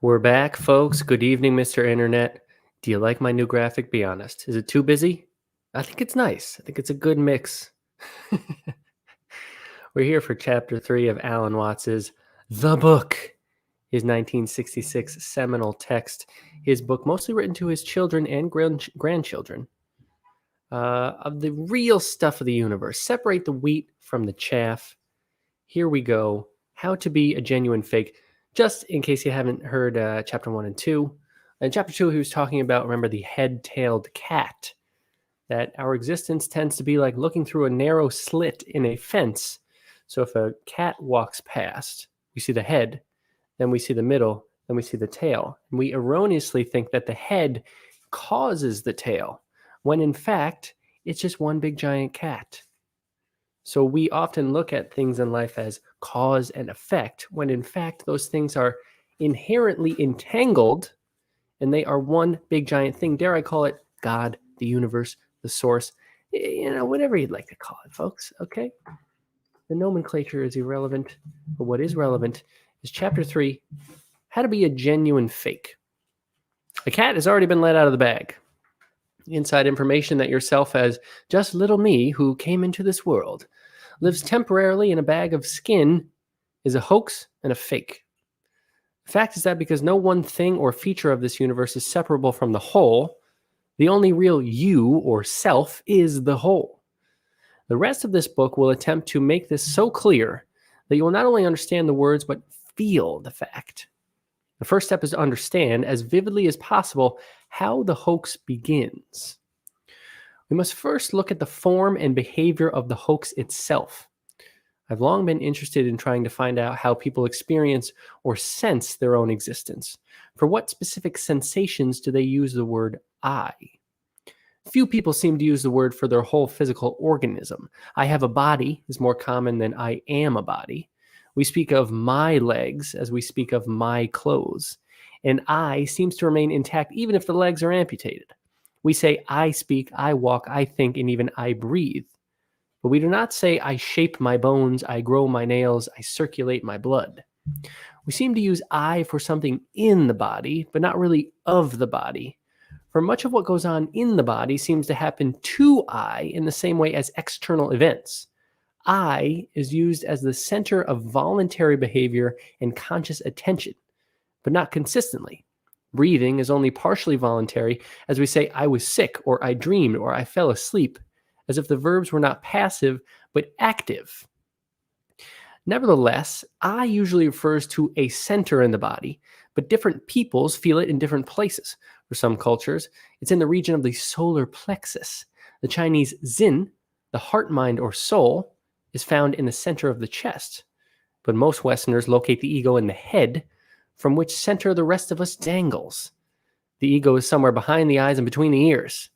We're back, folks. Good evening, Mr. Internet. Do you like my new graphic? Be honest. Is it too busy? I think it's nice. I think it's a good mix. We're here for chapter 3 of Alan Watts's The Book, his 1966 seminal text, his book mostly written to his children and grandchildren, of the real stuff of the universe. Separate the wheat from the chaff. Here we go. How to be a genuine fake. Just in case you haven't heard chapter 1 and 2. In chapter 2, he was talking about, remember, the head-tailed cat. That our existence tends to be like looking through a narrow slit in a fence. So if a cat walks past, we see the head, then we see the middle, then we see the tail. And we erroneously think that the head causes the tail, when in fact, it's just one big giant cat. So we often look at things in life as cause and effect, when in fact those things are inherently entangled and they are one big giant thing. Dare I call it God, the universe, the source, whatever you'd like to call it, folks, okay? The nomenclature is irrelevant, but what is relevant is chapter 3, how to be a genuine fake. The cat has already been let out of the bag. Inside information that yourself as just little me who came into this world lives temporarily in a bag of skin is a hoax and a fake. The fact is that because no one thing or feature of this universe is separable from the whole, the only real you or self is the whole. The rest of this book will attempt to make this so clear that you will not only understand the words, but feel the fact. The first step is to understand as vividly as possible how the hoax begins. We must first look at the form and behavior of the hoax itself. I've long been interested in trying to find out how people experience or sense their own existence. For what specific sensations do they use the word I? Few people seem to use the word for their whole physical organism. I have a body is more common than I am a body. We speak of my legs as we speak of my clothes. And I seems to remain intact even if the legs are amputated. We say I speak, I walk, I think, and even I breathe. But we do not say I shape my bones, I grow my nails, I circulate my blood. We seem to use I for something in the body, but not really of the body. For much of what goes on in the body seems to happen to I in the same way as external events. I is used as the center of voluntary behavior and conscious attention, but not consistently. Breathing is only partially voluntary, as we say I was sick, or I dreamed, or I fell asleep, as if the verbs were not passive, but active. Nevertheless, I usually refers to a center in the body, but different peoples feel it in different places. For some cultures, it's in the region of the solar plexus. The Chinese Zin, the heart, mind, or soul, is found in the center of the chest. But most Westerners locate the ego in the head, from which center the rest of us dangles. The ego is somewhere behind the eyes and between the ears.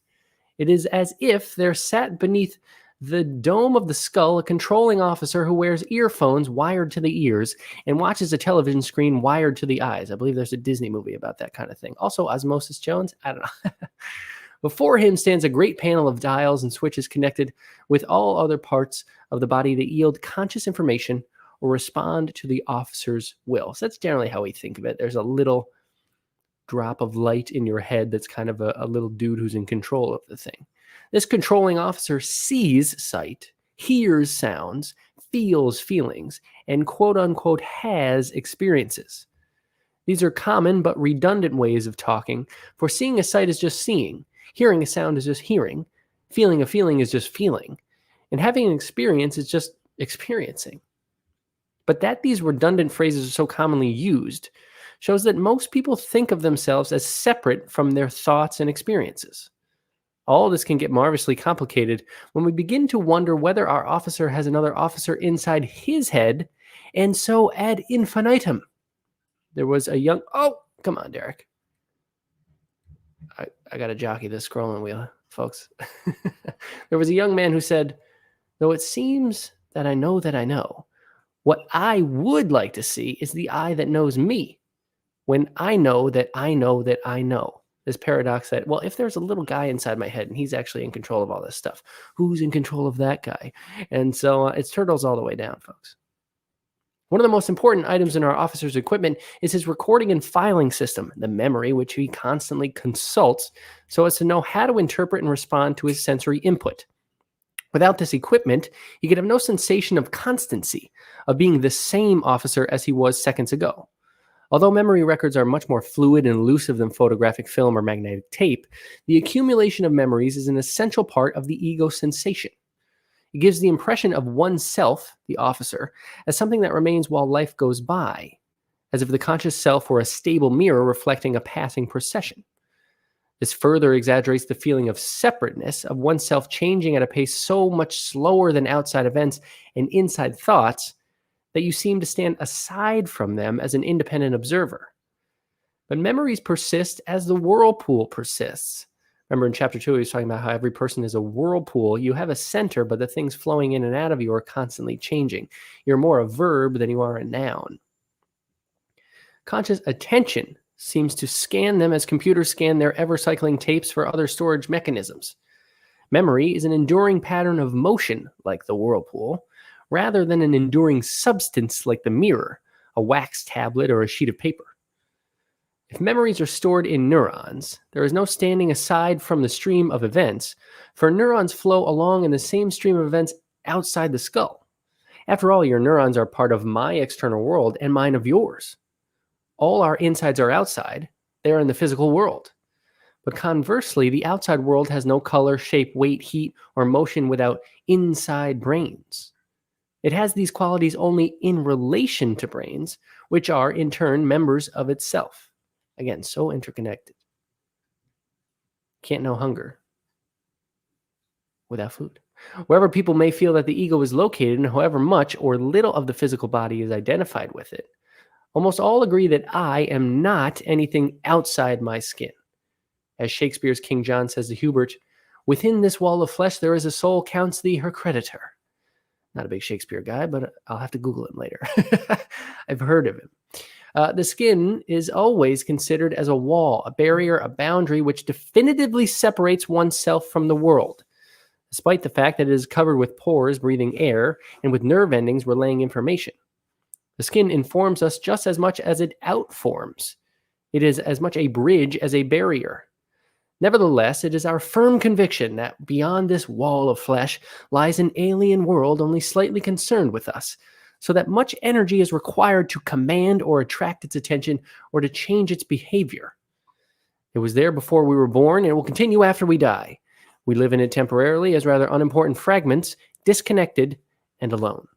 It is as if there sat beneath the dome of the skull a controlling officer who wears earphones wired to the ears and watches a television screen wired to the eyes. I believe there's a Disney movie about that kind of thing. Also, Osmosis Jones? I don't know. Before him stands a great panel of dials and switches connected with all other parts of the body that yield conscious information or respond to the officer's will. So that's generally how we think of it. There's a little drop of light in your head that's kind of a little dude who's in control of the thing. This controlling officer sees sight, hears sounds, feels feelings, and quote-unquote has experiences. These are common but redundant ways of talking, for seeing a sight is just seeing, hearing a sound is just hearing, feeling a feeling is just feeling, and having an experience is just experiencing. But that these redundant phrases are so commonly used shows that most people think of themselves as separate from their thoughts and experiences. All this can get marvelously complicated when we begin to wonder whether our officer has another officer inside his head, and so ad infinitum. There was a young... Oh, come on, Derek. I got to jockey this scrolling wheel, folks. There was a young man who said, though it seems that I know, what I would like to see is the I that knows me, when I know that I know that I know. This paradox that, well, if there's a little guy inside my head and he's actually in control of all this stuff, who's in control of that guy? And so it's turtles all the way down, folks. One of the most important items in our officer's equipment is his recording and filing system, the memory which he constantly consults so as to know how to interpret and respond to his sensory input. Without this equipment, he could have no sensation of constancy, of being the same officer as he was seconds ago. Although memory records are much more fluid and elusive than photographic film or magnetic tape, the accumulation of memories is an essential part of the ego sensation. It gives the impression of oneself, the officer, as something that remains while life goes by, as if the conscious self were a stable mirror reflecting a passing procession. This further exaggerates the feeling of separateness, of oneself changing at a pace so much slower than outside events and inside thoughts that you seem to stand aside from them as an independent observer. But memories persist as the whirlpool persists. Remember in chapter 2, he was talking about how every person is a whirlpool. You have a center, but the things flowing in and out of you are constantly changing. You're more a verb than you are a noun. Conscious attention seems to scan them as computers scan their ever-cycling tapes for other storage mechanisms. Memory is an enduring pattern of motion, like the whirlpool, rather than an enduring substance like the mirror, a wax tablet, or a sheet of paper. If memories are stored in neurons, there is no standing aside from the stream of events, for neurons flow along in the same stream of events outside the skull. After all, your neurons are part of my external world and mine of yours. All our insides are outside. They are in the physical world. But conversely, the outside world has no color, shape, weight, heat, or motion without inside brains. It has these qualities only in relation to brains, which are, in turn, members of itself. Again, so interconnected. Can't know hunger without food. Wherever people may feel that the ego is located, and however much or little of the physical body is identified with it, almost all agree that I am not anything outside my skin. As Shakespeare's King John says to Hubert, "Within this wall of flesh there is a soul, counts thee her creditor." Not a big Shakespeare guy, but I'll have to Google him later. I've heard of him. The skin is always considered as a wall, a barrier, a boundary which definitively separates oneself from the world, despite the fact that it is covered with pores breathing air and with nerve endings relaying information. The skin informs us just as much as it outforms. It is as much a bridge as a barrier. Nevertheless, it is our firm conviction that beyond this wall of flesh lies an alien world only slightly concerned with us, so that much energy is required to command or attract its attention or to change its behavior. It was there before we were born, and it will continue after we die. We live in it temporarily as rather unimportant fragments, disconnected and alone.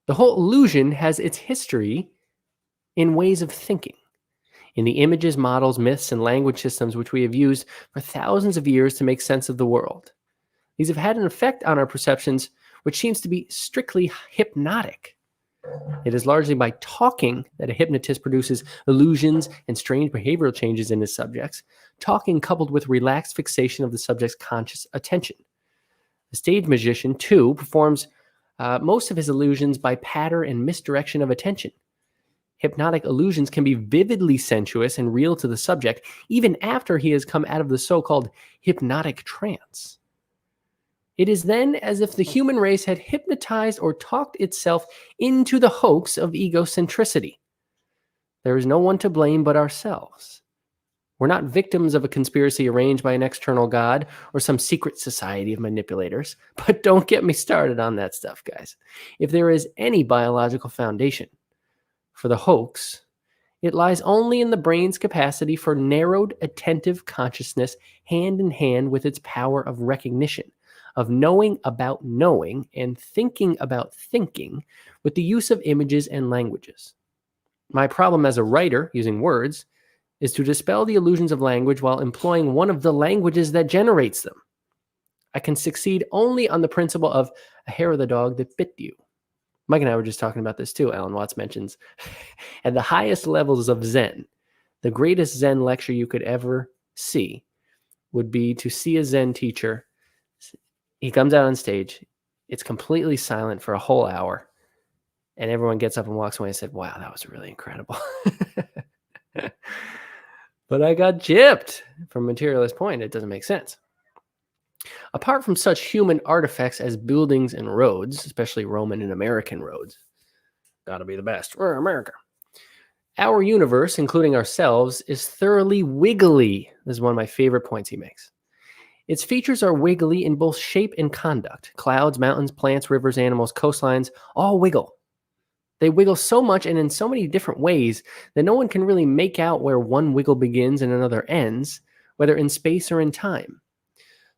The whole illusion has its history in ways of thinking, in the images, models, myths, and language systems which we have used for thousands of years to make sense of the world. These have had an effect on our perceptions which seems to be strictly hypnotic. It is largely by talking that a hypnotist produces illusions and strange behavioral changes in his subjects, talking coupled with relaxed fixation of the subject's conscious attention. The stage magician, too, performs most of his illusions by pattern and misdirection of attention. Hypnotic illusions can be vividly sensuous and real to the subject, even after he has come out of the so-called hypnotic trance. It is then as if the human race had hypnotized or talked itself into the hoax of egocentricity. There is no one to blame but ourselves. We're not victims of a conspiracy arranged by an external god or some secret society of manipulators. But don't get me started on that stuff, guys. If there is any biological foundation for the hoax, it lies only in the brain's capacity for narrowed, attentive consciousness hand in hand with its power of recognition, of knowing about knowing and thinking about thinking with the use of images and languages. My problem as a writer, using words, is to dispel the illusions of language while employing one of the languages that generates them. I can succeed only on the principle of a hair of the dog that bit you. Mike and I were just talking about this too, Alan Watts mentions. At the highest levels of Zen, the greatest Zen lecture you could ever see would be to see a Zen teacher. He comes out on stage, it's completely silent for a whole hour, and everyone gets up and walks away and said, "Wow, that was really incredible." But I got gypped from Materialist Point. It doesn't make sense. Apart from such human artifacts as buildings and roads, especially Roman and American roads, Gotta be the best. We're America. Our universe, including ourselves, is thoroughly wiggly. This is one of my favorite points he makes. Its features are wiggly in both shape and conduct. Clouds, mountains, plants, rivers, animals, coastlines all wiggle. They wiggle so much and in so many different ways that no one can really make out where one wiggle begins and another ends, whether in space or in time.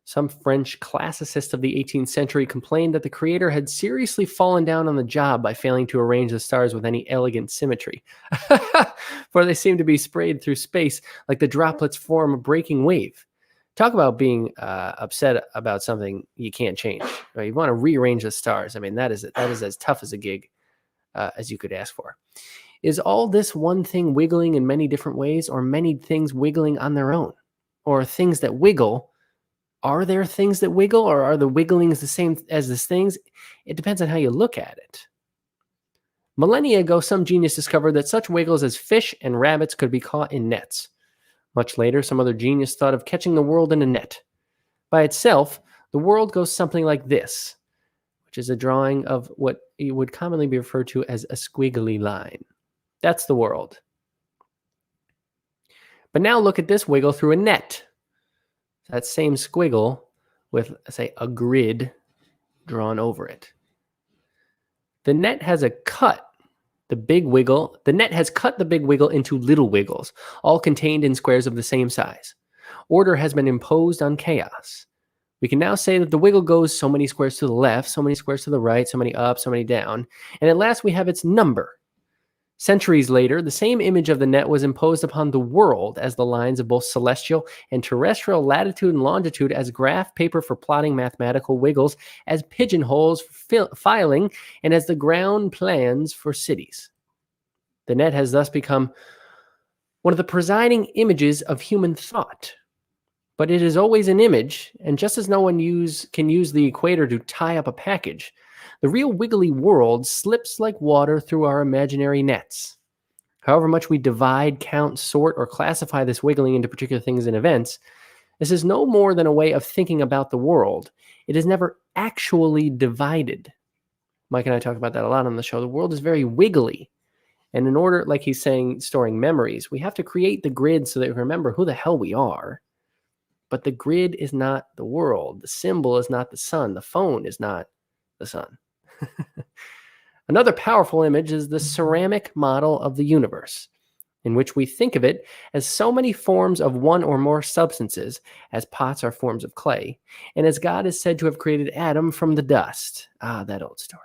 Some French classicists of the 18th century complained that the creator had seriously fallen down on the job by failing to arrange the stars with any elegant symmetry, for they seem to be sprayed through space like the droplets form a breaking wave. Talk about being upset about something you can't change. Right? You want to rearrange the stars. I mean, that is as tough as a gig as you could ask for. Is all this one thing wiggling in many different ways, or many things wiggling on their own? Or things that wiggle? Are there things that wiggle, or are the wigglings the same as the things? It depends on how you look at it. Millennia ago, some genius discovered that such wiggles as fish and rabbits could be caught in nets. Much later, some other genius thought of catching the world in a net. By itself, the world goes something like this, which is a drawing of what would commonly be referred to as a squiggly line. That's the world. But now look at this wiggle through a net. That same squiggle with, say, a grid drawn over it. The net has cut the big wiggle into little wiggles, all contained in squares of the same size. Order has been imposed on chaos. We can now say that the wiggle goes so many squares to the left, so many squares to the right, so many up, so many down, and at last we have its number. Centuries later, the same image of the net was imposed upon the world as the lines of both celestial and terrestrial latitude and longitude, as graph paper for plotting mathematical wiggles, as pigeonholes for filing, and as the ground plans for cities. The net has thus become one of the presiding images of human thought. But it is always an image, and just as no one can use the equator to tie up a package, the real wiggly world slips like water through our imaginary nets. However much we divide, count, sort, or classify this wiggling into particular things and events, this is no more than a way of thinking about the world. It is never actually divided. Mike and I talk about that a lot on the show. The world is very wiggly. And in order, like he's saying, storing memories, we have to create the grid so that we remember who the hell we are. But the grid is not the world. The symbol is not the sun. The phone is not the sun. Another powerful image is the ceramic model of the universe, in which we think of it as so many forms of one or more substances, as pots are forms of clay, and as God is said to have created Adam from the dust. Ah, that old story.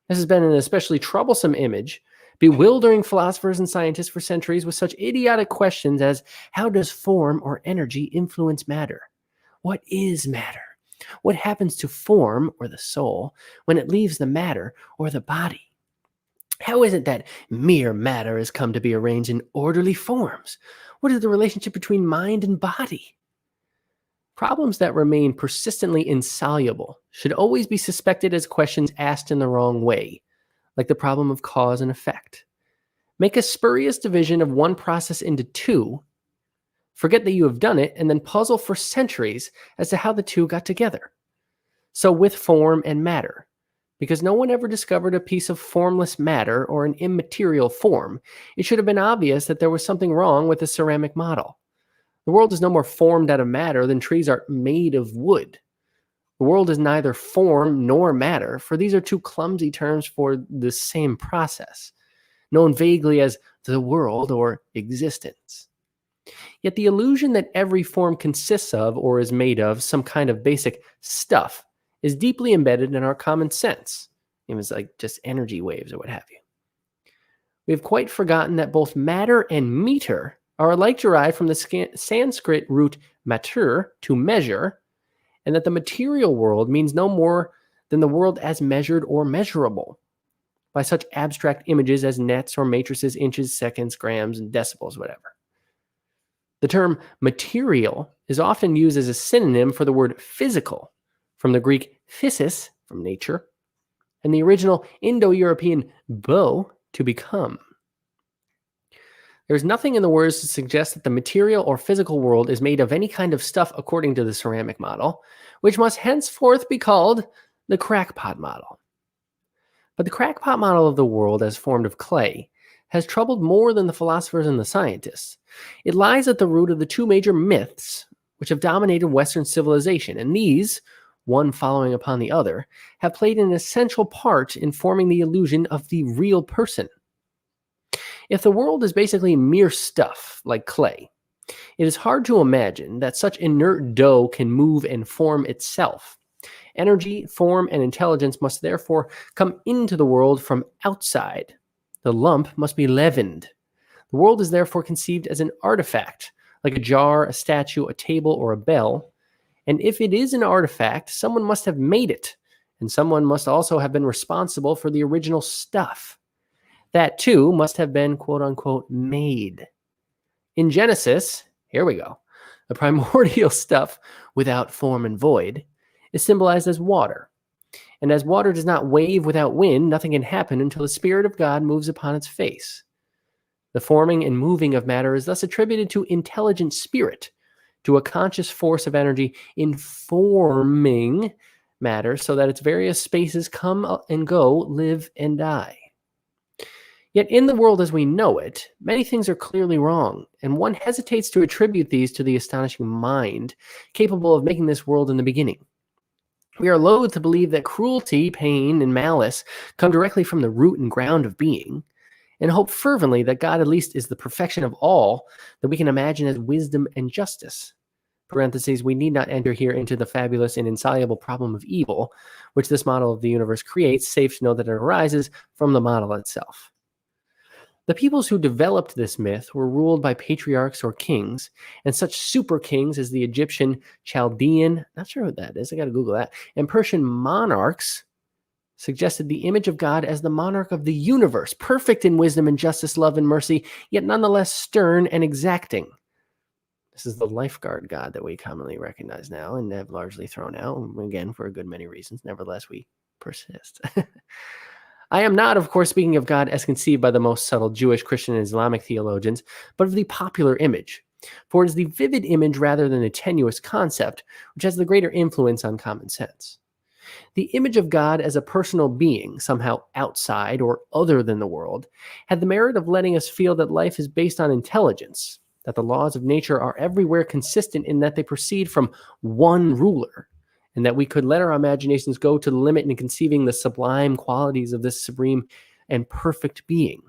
This has been an especially troublesome image, bewildering philosophers and scientists for centuries with such idiotic questions as, how does form or energy influence matter? What is matter? What happens to form, or the soul, when it leaves the matter, or the body? How is it that mere matter has come to be arranged in orderly forms? What is the relationship between mind and body? Problems that remain persistently insoluble should always be suspected as questions asked in the wrong way, like the problem of cause and effect. Make a spurious division of one process into two, forget that you have done it, and then puzzle for centuries as to how the two got together. So with form and matter, because no one ever discovered a piece of formless matter or an immaterial form, it should have been obvious that there was something wrong with the ceramic model. The world is no more formed out of matter than trees are made of wood. The world is neither form nor matter, for these are two clumsy terms for the same process, known vaguely as the world or existence. Yet the illusion that every form consists of or is made of some kind of basic stuff is deeply embedded in our common sense. It was like just energy waves or what have you. We have quite forgotten that both matter and meter are alike derived from the Sanskrit root matur, to measure, and that the material world means no more than the world as measured or measurable by such abstract images as nets or matrices, inches, seconds, grams, and decibels, whatever. The term material is often used as a synonym for the word physical, from the Greek physis, from nature, and the original Indo-European bo, to become. There is nothing in the words to suggest that the material or physical world is made of any kind of stuff according to the ceramic model, which must henceforth be called the crackpot model. But the crackpot model of the world as formed of clay has troubled more than the philosophers and the scientists. It lies at the root of the two major myths which have dominated Western civilization, and these, one following upon the other, have played an essential part in forming the illusion of the real person. If the world is basically mere stuff, like clay, it is hard to imagine that such inert dough can move and form itself. Energy, form, and intelligence must therefore come into the world from outside. The lump must be leavened. The world is therefore conceived as an artifact, like a jar, a statue, a table, or a bell. And if it is an artifact, someone must have made it, and someone must also have been responsible for the original stuff. That too must have been quote unquote made. In Genesis, here we go, the primordial stuff without form and void is symbolized as water. And as water does not wave without wind, nothing can happen until the Spirit of God moves upon its face. The forming and moving of matter is thus attributed to intelligent spirit, to a conscious force of energy informing matter so that its various spaces come and go, live and die. Yet in the world as we know it, many things are clearly wrong, and one hesitates to attribute these to the astonishing mind capable of making this world in the beginning. We are loath to believe that cruelty, pain, and malice come directly from the root and ground of being, and hope fervently that God at least is the perfection of all that we can imagine as wisdom and justice. Parentheses, we need not enter here into the fabulous and insoluble problem of evil, which this model of the universe creates, safe to know that it arises from the model itself. The peoples who developed this myth were ruled by patriarchs or kings, and such super kings as the Egyptian, Chaldean, not sure what that is, I gotta Google that, and Persian monarchs suggested the image of God as the monarch of the universe, perfect in wisdom and justice, love and mercy, yet nonetheless stern and exacting. This is the lifeguard God that we commonly recognize now and have largely thrown out, again, for a good many reasons. Nevertheless, we persist. I am not, of course, speaking of God as conceived by the most subtle Jewish, Christian, and Islamic theologians, but of the popular image. For it is the vivid image rather than the tenuous concept which has the greater influence on common sense. The image of God as a personal being, somehow outside or other than the world, had the merit of letting us feel that life is based on intelligence, that the laws of nature are everywhere consistent in that they proceed from one ruler, and that we could let our imaginations go to the limit in conceiving the sublime qualities of this supreme and perfect being.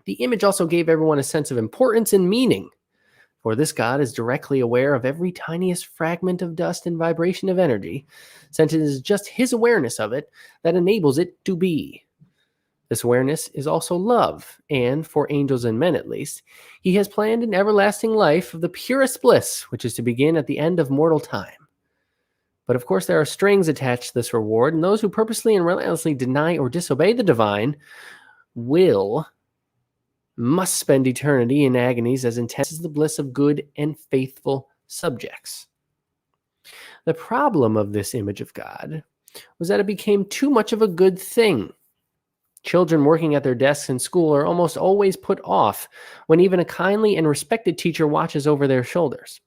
The image also gave everyone a sense of importance and meaning, for this God is directly aware of every tiniest fragment of dust and vibration of energy, since it is just his awareness of it that enables it to be. This awareness is also love, and, for angels and men at least, he has planned an everlasting life of the purest bliss, which is to begin at the end of mortal time. But of course there are strings attached to this reward, and those who purposely and relentlessly deny or disobey the divine must spend eternity in agonies as intense as the bliss of good and faithful subjects. The problem of this image of God was that it became too much of a good thing. Children working at their desks in school are almost always put off when even a kindly and respected teacher watches over their shoulders.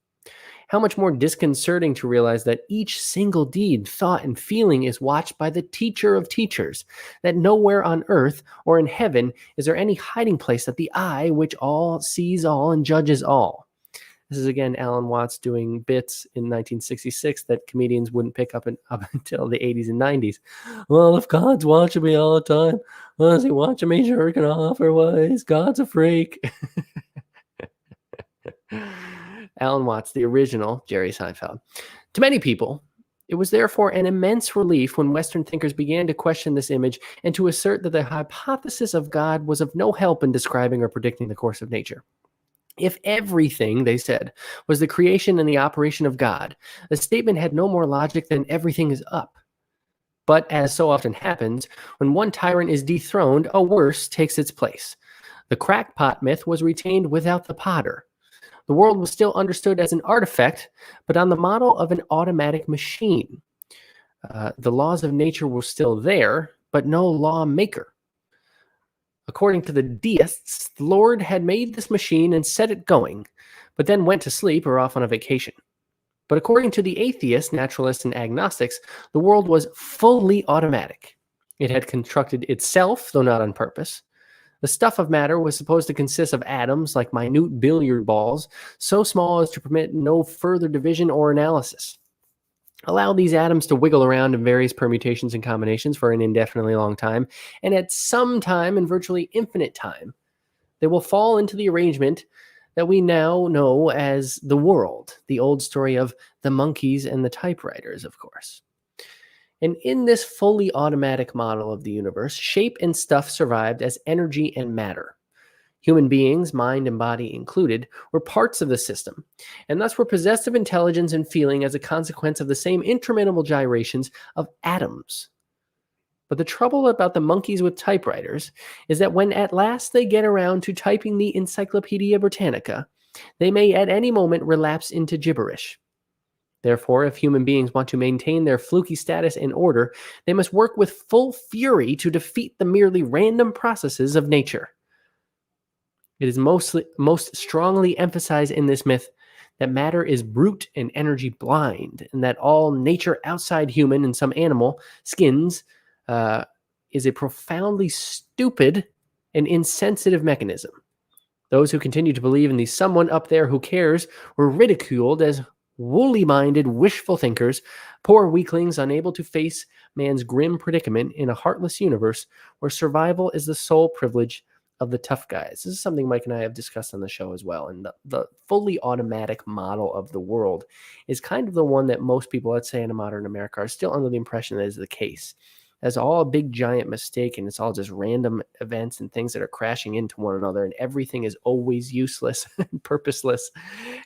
How much more disconcerting to realize that each single deed, thought, and feeling is watched by the teacher of teachers, that nowhere on earth or in heaven is there any hiding place that the eye which all sees all and judges all. This is again Alan Watts doing bits in 1966 that comedians wouldn't pick up until the 80s and 90s. Well, if God's watching me all the time, well, is he watching me jerking off or what? Is God's a freak? Alan Watts, the original Jerry Seinfeld. To many people, it was therefore an immense relief when Western thinkers began to question this image and to assert that the hypothesis of God was of no help in describing or predicting the course of nature. If everything, they said, was the creation and the operation of God, the statement had no more logic than everything is up. But as so often happens, when one tyrant is dethroned, a worse takes its place. The crackpot myth was retained without the potter. The world was still understood as an artifact, but on the model of an automatic machine. The laws of nature were still there, but no lawmaker. According to the deists, the Lord had made this machine and set it going, but then went to sleep or off on a vacation. But according to the atheists, naturalists, and agnostics, the world was fully automatic. It had constructed itself, though not on purpose. The stuff of matter was supposed to consist of atoms like minute billiard balls, so small as to permit no further division or analysis. Allow these atoms to wiggle around in various permutations and combinations for an indefinitely long time, and at some time in virtually infinite time, they will fall into the arrangement that we now know as the world, the old story of the monkeys and the typewriters, of course. And in this fully automatic model of the universe, shape and stuff survived as energy and matter. Human beings, mind and body included, were parts of the system, and thus were possessed of intelligence and feeling as a consequence of the same interminable gyrations of atoms. But the trouble about the monkeys with typewriters is that when at last they get around to typing the Encyclopedia Britannica, they may at any moment relapse into gibberish. Therefore, if human beings want to maintain their fluky status and order, they must work with full fury to defeat the merely random processes of nature. It is most strongly emphasized in this myth that matter is brute and energy blind, and that all nature outside human and some animal skins is a profoundly stupid and insensitive mechanism. Those who continue to believe in the someone up there who cares were ridiculed as woolly-minded, wishful thinkers, poor weaklings unable to face man's grim predicament in a heartless universe where survival is the sole privilege of the tough guys. This is something Mike and I have discussed on the show as well. And the fully automatic model of the world is kind of the one that most people, let's say in a modern America, are still under the impression that is the case. That's all a big giant mistake, and it's all just random events and things that are crashing into one another, and everything is always useless and purposeless.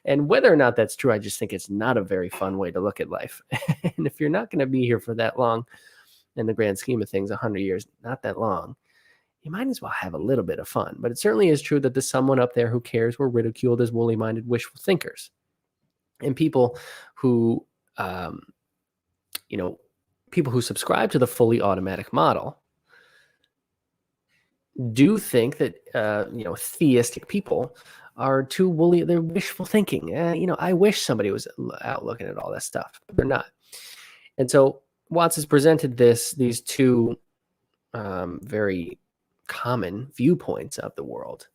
And whether or not that's true, I just think it's not a very fun way to look at life. And if you're not going to be here for that long, in the grand scheme of things, 100 years, not that long, you might as well have a little bit of fun. But it certainly is true that the someone up there who cares were ridiculed as woolly-minded, wishful thinkers. And people who, people who subscribe to the fully automatic model do think that, theistic people are too woolly. They're wishful thinking. I wish somebody was out looking at all that stuff, but they're not. And so Watts has presented these two very common viewpoints of the world.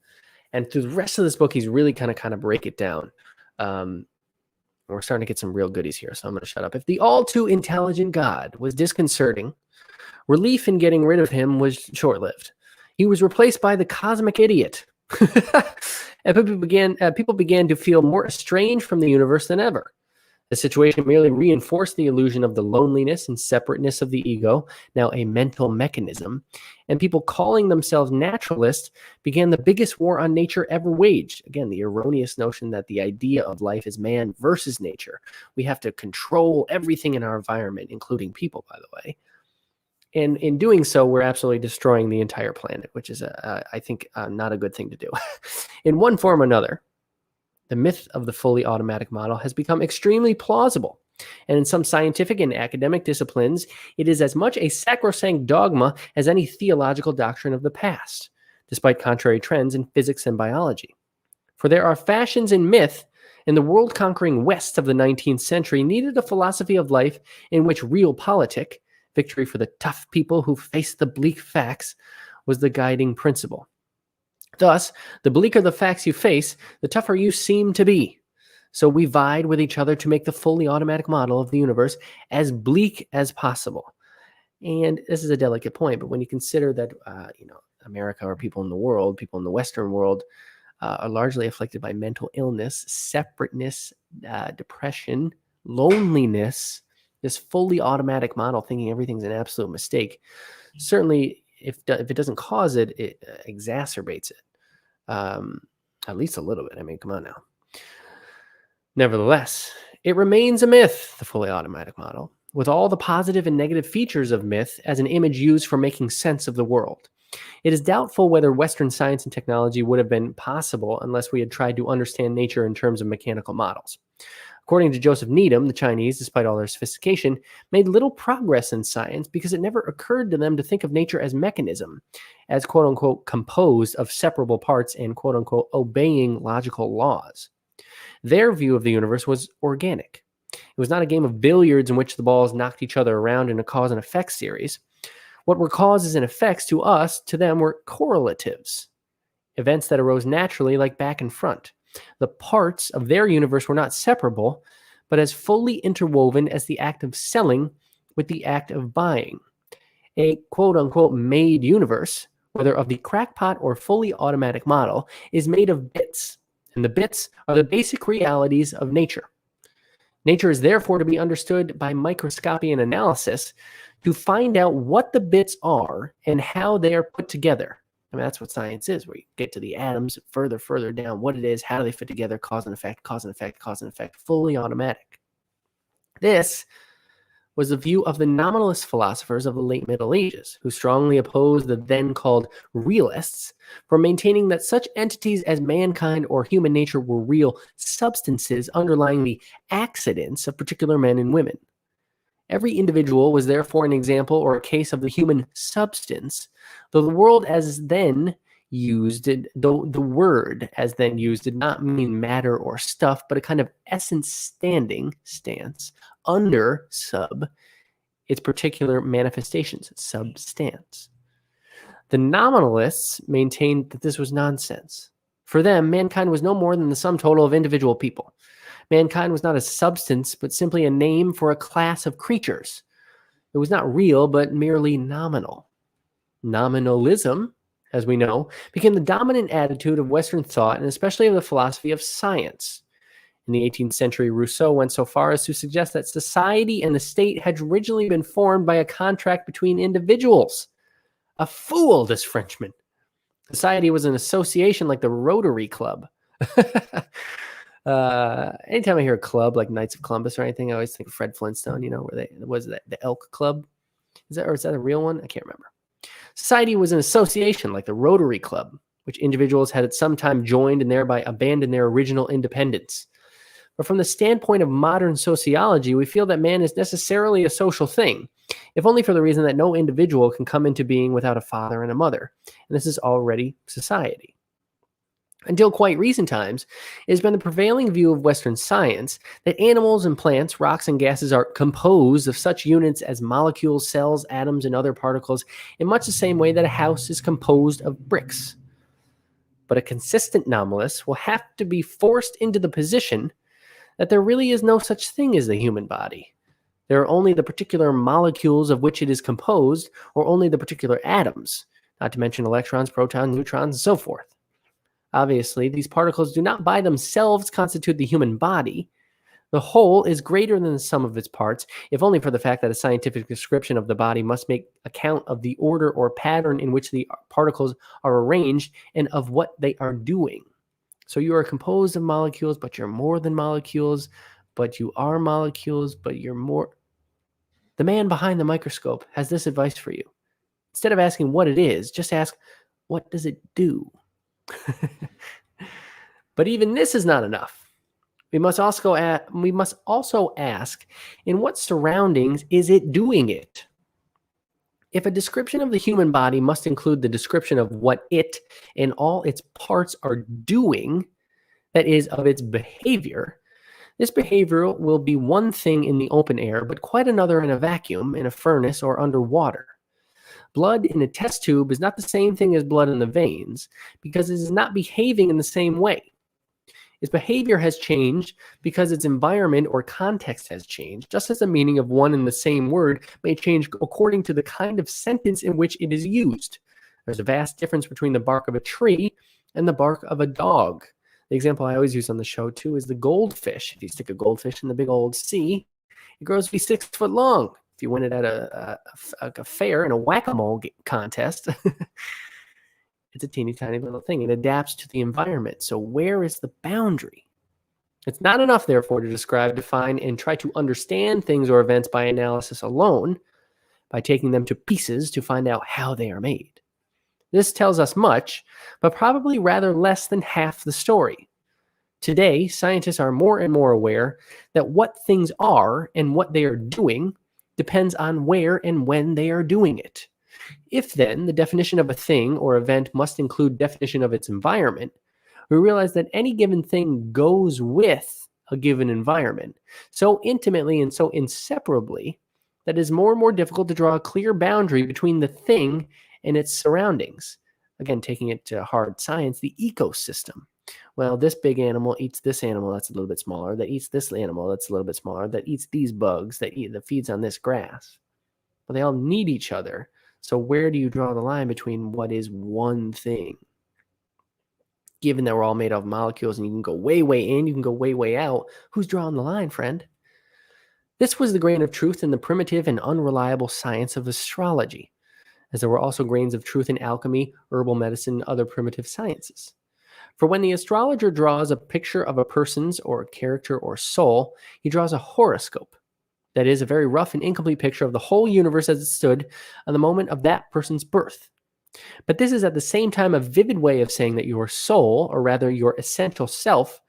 And through the rest of this book, he's really kind of break it down. We're starting to get some real goodies here, so I'm going to shut up. If the all too intelligent God was disconcerting, relief in getting rid of him was short-lived. He was replaced by the cosmic idiot. And people began to feel more estranged from the universe than ever. The situation merely reinforced the illusion of the loneliness and separateness of the ego, now a mental mechanism, and people calling themselves naturalists began the biggest war on nature ever waged. Again, the erroneous notion that the idea of life is man versus nature. We have to control everything in our environment, including people, by the way. And in doing so, we're absolutely destroying the entire planet, which is, I think, not a good thing to do. In one form or another, the myth of the fully automatic model has become extremely plausible. And in some scientific and academic disciplines, it is as much a sacrosanct dogma as any theological doctrine of the past, despite contrary trends in physics and biology. For there are fashions in myth, and the world-conquering West of the 19th century needed a philosophy of life in which realpolitik, victory for the tough people who face the bleak facts, was the guiding principle. Thus, the bleaker the facts you face, the tougher you seem to be. So we vied with each other to make the fully automatic model of the universe as bleak as possible. And this is a delicate point, but when you consider that, America or people in the world, people in the Western world, are largely afflicted by mental illness, separateness, depression, loneliness, this fully automatic model thinking everything's an absolute mistake, certainly if it doesn't cause it, it exacerbates it, at least a little bit. I mean, come on now. Nevertheless, it remains a myth, the fully automatic model, with all the positive and negative features of myth as an image used for making sense of the world. It is doubtful whether Western science and technology would have been possible unless we had tried to understand nature in terms of mechanical models. According to Joseph Needham, the Chinese, despite all their sophistication, made little progress in science because it never occurred to them to think of nature as mechanism, as quote-unquote composed of separable parts and quote-unquote obeying logical laws. Their view of the universe was organic. It was not a game of billiards in which the balls knocked each other around in a cause and effect series. What were causes and effects to us, to them were correlatives, events that arose naturally like back and front. The parts of their universe were not separable, but as fully interwoven as the act of selling with the act of buying. A quote-unquote made universe, whether of the crackpot or fully automatic model, is made of bits, and the bits are the basic realities of nature. Nature is therefore to be understood by microscopy and analysis to find out what the bits are and how they are put together. I mean, that's what science is, where you get to the atoms, further down, what it is, how do they fit together, cause and effect, fully automatic. This was the view of the nominalist philosophers of the late Middle Ages, who strongly opposed the then called realists for maintaining that such entities as mankind or human nature were real substances underlying the accidents of particular men and women. Every individual was therefore an example or a case of the human substance, though the word as then used did not mean matter or stuff, but a kind of essence stance under its particular manifestations, substance. The nominalists maintained that this was nonsense. For them, mankind was no more than the sum total of individual people. Mankind was not a substance, but simply a name for a class of creatures. It was not real, but merely nominal. Nominalism, as we know, became the dominant attitude of Western thought, and especially of the philosophy of science. In the 18th century, Rousseau went so far as to suggest that society and the state had originally been formed by a contract between individuals. A fool, this Frenchman. Society was an association like the Rotary Club. Anytime I hear a club like Knights of Columbus or anything, I always think of Fred Flintstone, was that the Elk Club? Is that a real one? I can't remember. Society was an association like the Rotary Club, which individuals had at some time joined and thereby abandoned their original independence. But from the standpoint of modern sociology, we feel that man is necessarily a social thing, if only for the reason that no individual can come into being without a father and a mother. And this is already society. Until quite recent times, it has been the prevailing view of Western science that animals and plants, rocks and gases are composed of such units as molecules, cells, atoms, and other particles in much the same way that a house is composed of bricks. But a consistent nominalist will have to be forced into the position that there really is no such thing as the human body. There are only the particular molecules of which it is composed, or only the particular atoms, not to mention electrons, protons, neutrons, and so forth. Obviously, these particles do not by themselves constitute the human body. The whole is greater than the sum of its parts, if only for the fact that a scientific description of the body must make account of the order or pattern in which the particles are arranged and of what they are doing. So you are composed of molecules, but you're more than molecules, but you are molecules, but you're more. The man behind the microscope has this advice for you. Instead of asking what it is, just ask, what does it do? But even this is not enough. We must also ask, in what surroundings is it doing it? If a description of the human body must include the description of what it and all its parts are doing, that is, of its behavior, this behavior will be one thing in the open air, but quite another in a vacuum, in a furnace, or underwater. Blood in a test tube is not the same thing as blood in the veins, because it is not behaving in the same way. Its behavior has changed because its environment or context has changed, just as the meaning of one and the same word may change according to the kind of sentence in which it is used. There's a vast difference between the bark of a tree and the bark of a dog. The example I always use on the show, too, is the goldfish. If you stick a goldfish in the big old sea, it grows to be 6 foot long. If you win it at a fair in a whack-a-mole contest, it's a teeny tiny little thing. It adapts to the environment. So where is the boundary? It's not enough, therefore, to describe, define, and try to understand things or events by analysis alone, by taking them to pieces to find out how they are made. This tells us much, but probably rather less than half the story. Today, scientists are more and more aware that what things are and what they are doing depends on where and when they are doing it. If then the definition of a thing or event must include definition of its environment, we realize that any given thing goes with a given environment so intimately and so inseparably that it is more and more difficult to draw a clear boundary between the thing and its surroundings. Again, taking it to hard science, the ecosystem. Well, this big animal eats this animal that's a little bit smaller, that eats this animal that's a little bit smaller, that eats these bugs, that feeds on this grass. But they all need each other. So where do you draw the line between what is one thing? Given that we're all made of molecules and you can go way, way in, you can go way, way out, who's drawing the line, friend? This was the grain of truth in the primitive and unreliable science of astrology, as there were also grains of truth in alchemy, herbal medicine, and other primitive sciences. For when the astrologer draws a picture of a person's or character or soul, he draws a horoscope. That is, a very rough and incomplete picture of the whole universe as it stood on the moment of that person's birth. But this is at the same time a vivid way of saying that your soul, or rather your essential self,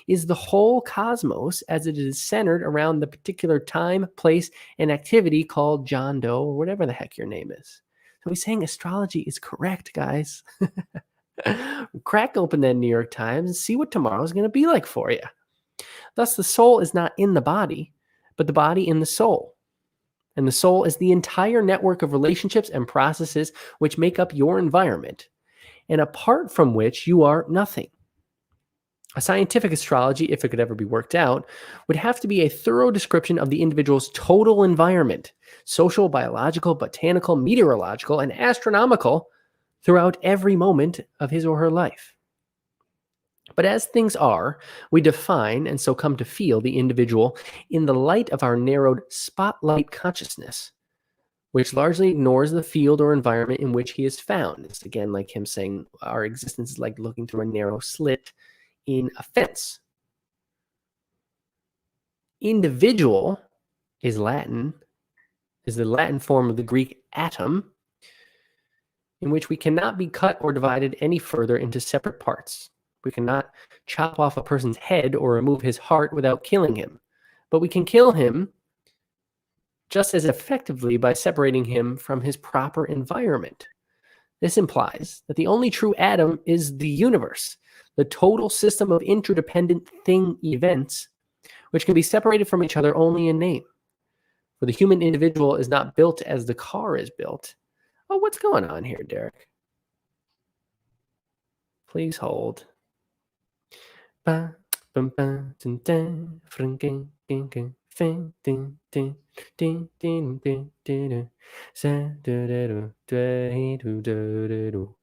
is the whole cosmos as it is centered around the particular time, place, and activity called John Doe, or whatever the heck your name is. So he's saying astrology is correct, guys. Crack open that New York Times and see what tomorrow is going to be like for you. Thus, the soul is not in the body, but the body in the soul. And the soul is the entire network of relationships and processes which make up your environment, and apart from which you are nothing. A scientific astrology, if it could ever be worked out, would have to be a thorough description of the individual's total environment, social, biological, botanical, meteorological, and astronomical, throughout every moment of his or her life. But as things are, we define and so come to feel the individual in the light of our narrowed spotlight consciousness, which largely ignores the field or environment in which he is found. It's again like him saying our existence is like looking through a narrow slit in a fence. Individual is Latin, is the Latin form of the Greek atom, in which we cannot be cut or divided any further into separate parts. We cannot chop off a person's head or remove his heart without killing him, but we can kill him just as effectively by separating him from his proper environment. This implies that the only true atom is the universe, the total system of interdependent thing events, which can be separated from each other only in name. For the human individual is not built as the car is built. Oh, what's going on here, Derek? Please hold. Ba, bum, ba, dun, dun, frun, ging, ging, ging, fin, din, din, din, din, din, din, din, sa, do, da, do, da, do, do, da, do,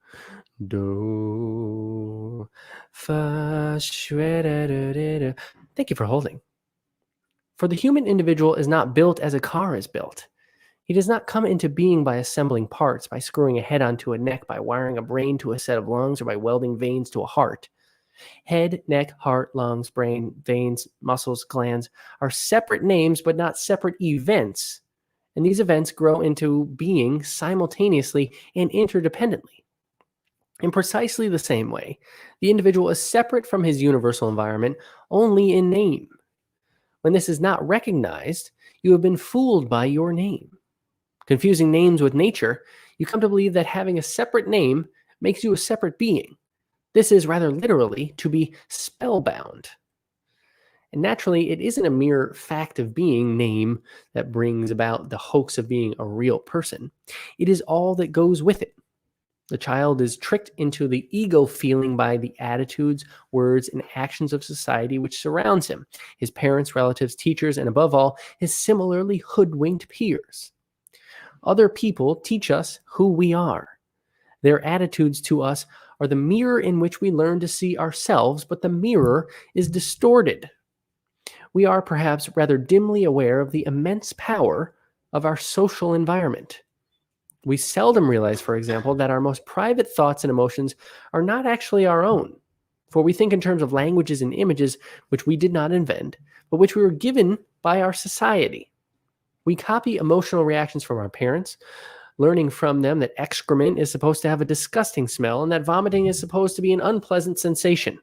do, fa, shwe, da, da, da, da. Thank you for holding. For the human individual is not built as a car is built. He does not come into being by assembling parts, by screwing a head onto a neck, by wiring a brain to a set of lungs, or by welding veins to a heart. Head, neck, heart, lungs, brain, veins, muscles, glands are separate names, but not separate events. And these events grow into being simultaneously and interdependently. In precisely the same way, the individual is separate from his universal environment only in name. When this is not recognized, you have been fooled by your name. Confusing names with nature, you come to believe that having a separate name makes you a separate being. This is rather literally to be spellbound. And naturally, it isn't a mere fact of being name that brings about the hoax of being a real person. It is all that goes with it. The child is tricked into the ego feeling by the attitudes, words, and actions of society which surrounds him, his parents, relatives, teachers, and above all, his similarly hoodwinked peers. Other people teach us who we are. Their attitudes to us are the mirror in which we learn to see ourselves, but the mirror is distorted. We are perhaps rather dimly aware of the immense power of our social environment. We seldom realize, for example, that our most private thoughts and emotions are not actually our own, for we think in terms of languages and images which we did not invent, but which we were given by our society. We copy emotional reactions from our parents, learning from them that excrement is supposed to have a disgusting smell and that vomiting is supposed to be an unpleasant sensation.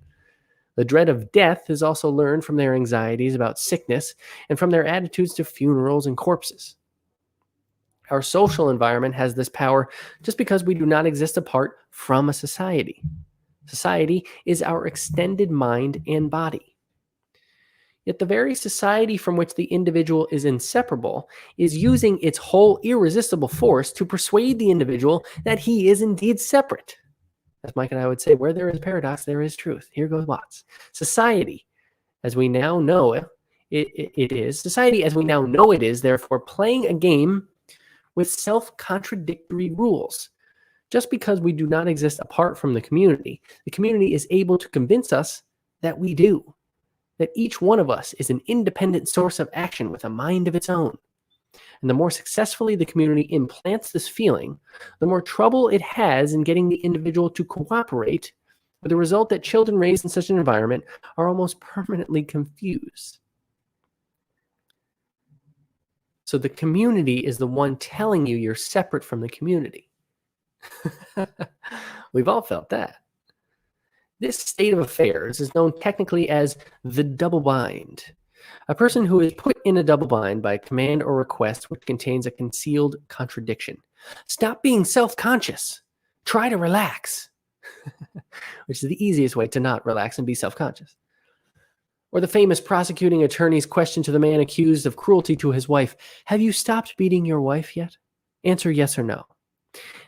The dread of death is also learned from their anxieties about sickness and from their attitudes to funerals and corpses. Our social environment has this power just because we do not exist apart from a society. Society is our extended mind and body. Yet the very society from which the individual is inseparable is using its whole irresistible force to persuade the individual that he is indeed separate. As Mike and I would say, where there is paradox, there is truth. Here goes Watts. Society, as we now know society as we now know it is, therefore, playing a game with self-contradictory rules. Just because we do not exist apart from the community is able to convince us that we do, that each one of us is an independent source of action with a mind of its own. And the more successfully the community implants this feeling, the more trouble it has in getting the individual to cooperate, with the result that children raised in such an environment are almost permanently confused. So the community is the one telling you you're separate from the community. We've all felt that. This state of affairs is known technically as the double bind. A person who is put in a double bind by a command or request which contains a concealed contradiction. Stop being self-conscious. Try to relax. Which is the easiest way to not relax and be self-conscious. Or the famous prosecuting attorney's question to the man accused of cruelty to his wife. Have you stopped beating your wife yet? Answer yes or no.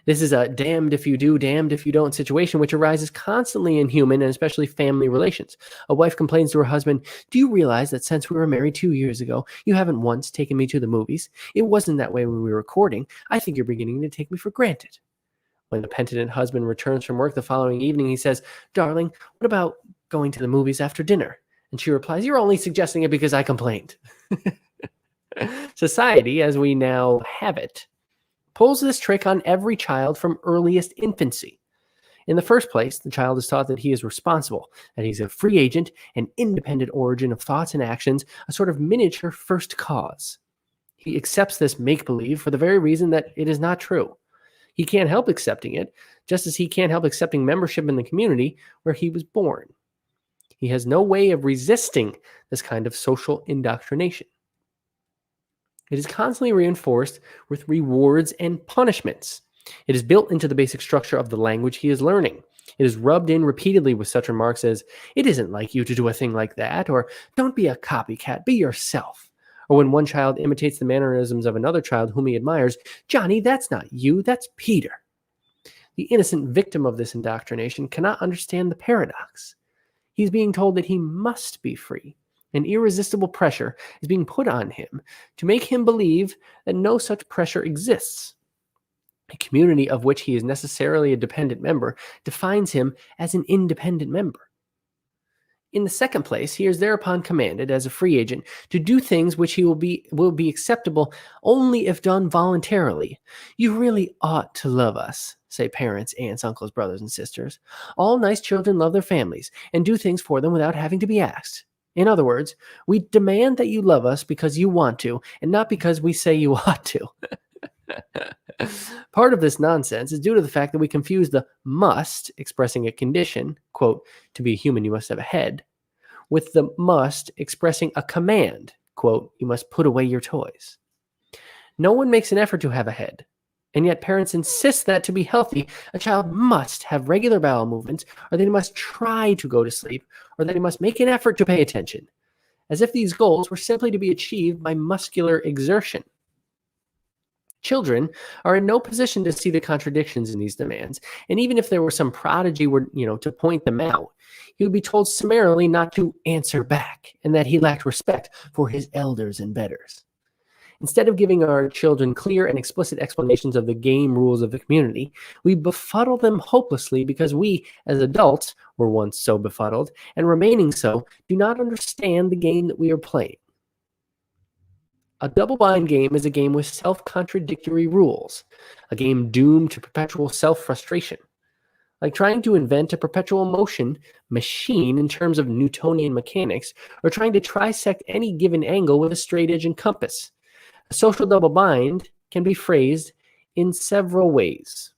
This is a damned if you do, damned if you don't situation which arises constantly in human and especially family relations. A wife complains to her husband, do you realize that since we were married 2 years ago, you haven't once taken me to the movies? It wasn't that way when we were courting. I think you're beginning to take me for granted. When the penitent husband returns from work the following evening, he says, darling, what about going to the movies after dinner? And she replies, you're only suggesting it because I complained. Society, as we now have it, pulls this trick on every child from earliest infancy. In the first place, the child is taught that he is responsible, that he's a free agent, an independent origin of thoughts and actions, a sort of miniature first cause. He accepts this make-believe for the very reason that it is not true. He can't help accepting it, just as he can't help accepting membership in the community where he was born. He has no way of resisting this kind of social indoctrination. It is constantly reinforced with rewards and punishments. It is built into the basic structure of the language he is learning. It is rubbed in repeatedly with such remarks as, it isn't like you to do a thing like that, or don't be a copycat, be yourself. Or when one child imitates the mannerisms of another child whom he admires, Johnny, that's not you, that's Peter. The innocent victim of this indoctrination cannot understand the paradox. He's being told that he must be free. An irresistible pressure is being put on him to make him believe that no such pressure exists. A community of which he is necessarily a dependent member defines him as an independent member. In the second place, he is thereupon commanded as a free agent to do things which will be acceptable only if done voluntarily. You really ought to love us, say parents, aunts, uncles, brothers, and sisters. All nice children love their families and do things for them without having to be asked. In other words, we demand that you love us because you want to, and not because we say you ought to. Part of this nonsense is due to the fact that we confuse the must, expressing a condition, quote, to be a human you must have a head, with the must, expressing a command, quote, you must put away your toys. No one makes an effort to have a head, and yet parents insist that to be healthy, a child must have regular bowel movements, or that he must try to go to sleep, or that he must make an effort to pay attention, as if these goals were simply to be achieved by muscular exertion. Children are in no position to see the contradictions in these demands, and even if there were some prodigy to point them out, he would be told summarily not to answer back, and that he lacked respect for his elders and betters. Instead of giving our children clear and explicit explanations of the game rules of the community, we befuddle them hopelessly because we, as adults, were once so befuddled, and remaining so, do not understand the game that we are playing. A double-bind game is a game with self-contradictory rules, a game doomed to perpetual self-frustration. Like trying to invent a perpetual motion machine in terms of Newtonian mechanics, or trying to trisect any given angle with a straight edge and compass. A social double-bind can be phrased in several ways.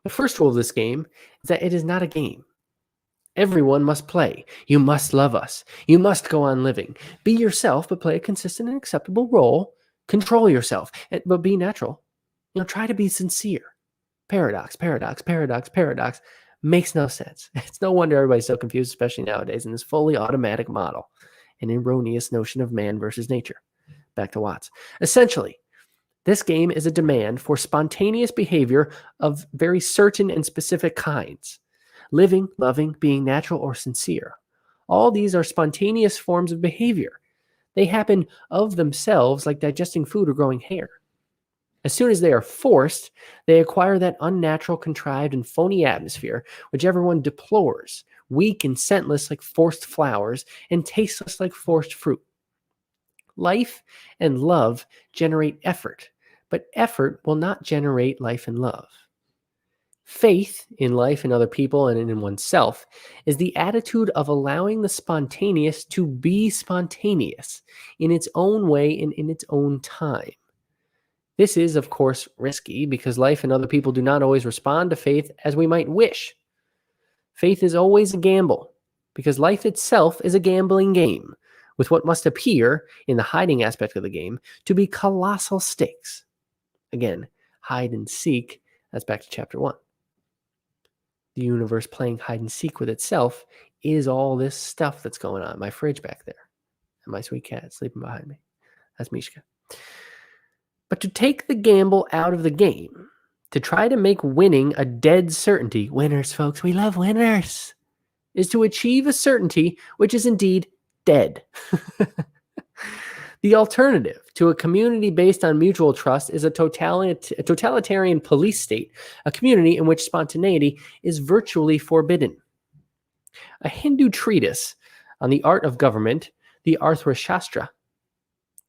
The first rule of this game is that it is not a game. Everyone must play. You must love us. You must go on living. Be yourself, but play a consistent and acceptable role. Control yourself, but be natural. Try to be sincere. Paradox, paradox, paradox, paradox. Makes no sense. It's no wonder everybody's so confused, especially nowadays in this fully automatic model. an erroneous notion of man versus nature. Back to Watts. Essentially, this game is a demand for spontaneous behavior of very certain and specific kinds. Living, loving, being natural, or sincere. All these are spontaneous forms of behavior. They happen of themselves like digesting food or growing hair. As soon as they are forced, they acquire that unnatural, contrived, and phony atmosphere which everyone deplores, weak and scentless like forced flowers, and tasteless like forced fruit. Life and love generate effort, but effort will not generate life and love. Faith in life and other people and in oneself is the attitude of allowing the spontaneous to be spontaneous in its own way and in its own time. This is, of course, risky because life and other people do not always respond to faith as we might wish. Faith is always a gamble because life itself is a gambling game with what must appear, in the hiding aspect of the game, to be colossal stakes. Again, hide and seek, that's back to chapter 1. The universe playing hide and seek with itself is all this stuff that's going on. My fridge back there, and my sweet cat sleeping behind me. That's Mishka. But to take the gamble out of the game, to try to make winning a dead certainty, winners, folks, we love winners, is to achieve a certainty which is indeed dead. The alternative to a community based on mutual trust is a totalitarian police state, a community in which spontaneity is virtually forbidden. A Hindu treatise on the art of government, the Arthashastra,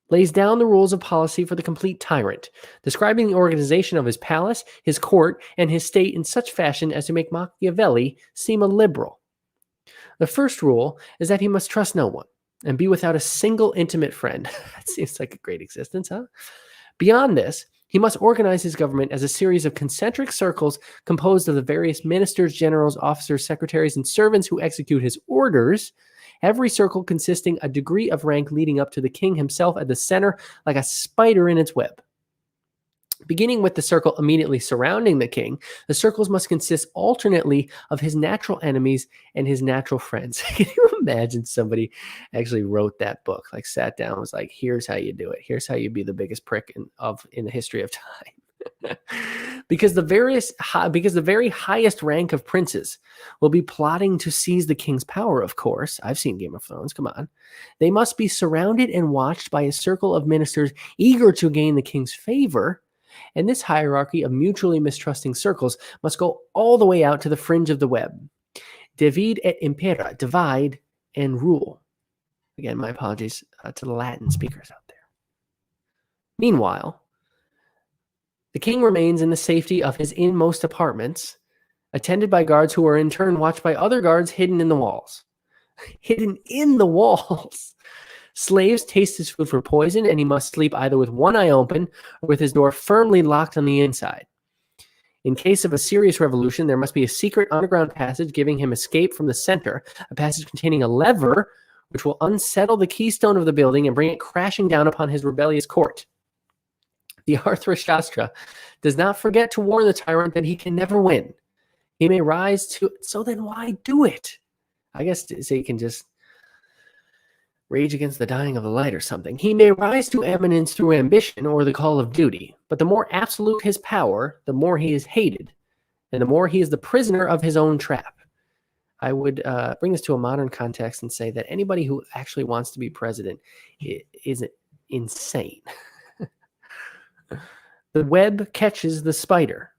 lays down the rules of policy for the complete tyrant, describing the organization of his palace, his court, and his state in such fashion as to make Machiavelli seem a liberal. The first rule is that he must trust no one and be without a single intimate friend. That seems like a great existence, huh? Beyond this, he must organize his government as a series of concentric circles composed of the various ministers, generals, officers, secretaries, and servants who execute his orders, every circle consisting a degree of rank leading up to the king himself at the center, like a spider in its web. Beginning with the circle immediately surrounding the king, the circles must consist alternately of his natural enemies and his natural friends. Can you imagine somebody actually wrote that book, like sat down and was like, here's how you do it. Here's how you be the biggest prick in the history of time. Because the very highest rank of princes will be plotting to seize the king's power, of course. I've seen Game of Thrones, come on. They must be surrounded and watched by a circle of ministers eager to gain the king's favor. And this hierarchy of mutually mistrusting circles must go all the way out to the fringe of the web. Divide et impera, divide and rule. Again, my apologies to the Latin speakers out there. Meanwhile, the king remains in the safety of his inmost apartments, attended by guards who are in turn watched by other guards hidden in the walls. Hidden in the walls! Slaves taste his food for poison, and he must sleep either with one eye open or with his door firmly locked on the inside. In case of a serious revolution, there must be a secret underground passage giving him escape from the center, a passage containing a lever which will unsettle the keystone of the building and bring it crashing down upon his rebellious court. The Arthashastra does not forget to warn the tyrant that he can never win. He may rise to... So then why do it? I guess so he can just rage against the dying of the light or something. He may rise to eminence through ambition or the call of duty, but the more absolute his power, the more he is hated, and the more he is the prisoner of his own trap. I would bring this to a modern context and say that anybody who actually wants to be president is insane. The web catches the spider.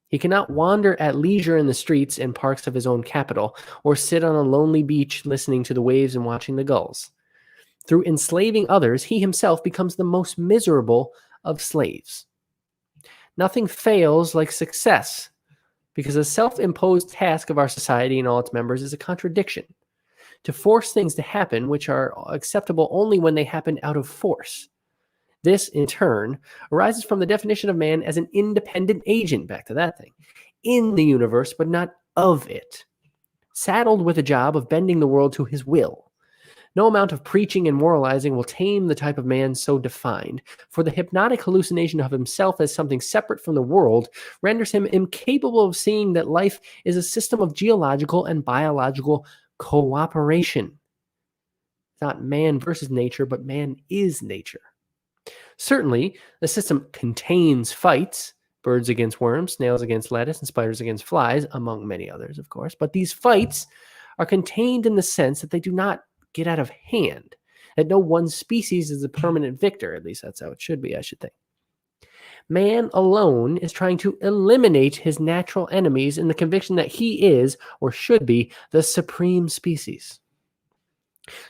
He cannot wander at leisure in the streets and parks of his own capital, or sit on a lonely beach listening to the waves and watching the gulls. Through enslaving others, he himself becomes the most miserable of slaves. Nothing fails like success, because a self-imposed task of our society and all its members is a contradiction. To force things to happen which are acceptable only when they happen out of force. This, in turn, arises from the definition of man as an independent agent, back to that thing, in the universe, but not of it, saddled with a job of bending the world to his will. No amount of preaching and moralizing will tame the type of man so defined, for the hypnotic hallucination of himself as something separate from the world renders him incapable of seeing that life is a system of geological and biological cooperation. It's not man versus nature, but man is nature. Certainly, the system contains fights, birds against worms, snails against lettuce, and spiders against flies, among many others, of course. But these fights are contained in the sense that they do not get out of hand, that no one species is a permanent victor. At least that's how it should be, I should think. Man alone is trying to eliminate his natural enemies in the conviction that he is, or should be, the supreme species.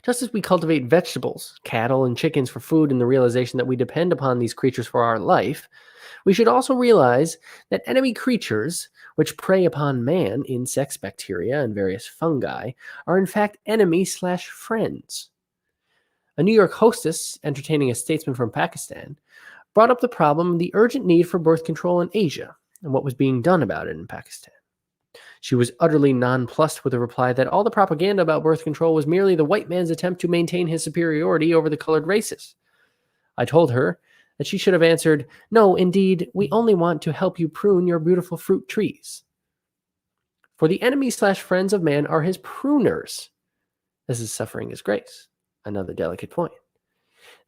Just as we cultivate vegetables, cattle, and chickens for food in the realization that we depend upon these creatures for our life, we should also realize that enemy creatures, which prey upon man, insects, bacteria, and various fungi, are in fact enemy/friends. A New York hostess, entertaining a statesman from Pakistan, brought up the problem of the urgent need for birth control in Asia and what was being done about it in Pakistan. She was utterly nonplussed with the reply that all the propaganda about birth control was merely the white man's attempt to maintain his superiority over the colored races. I told her that she should have answered, "No, indeed, we only want to help you prune your beautiful fruit trees." For the enemies/friends of man are his pruners. This is suffering his grace. Another delicate point.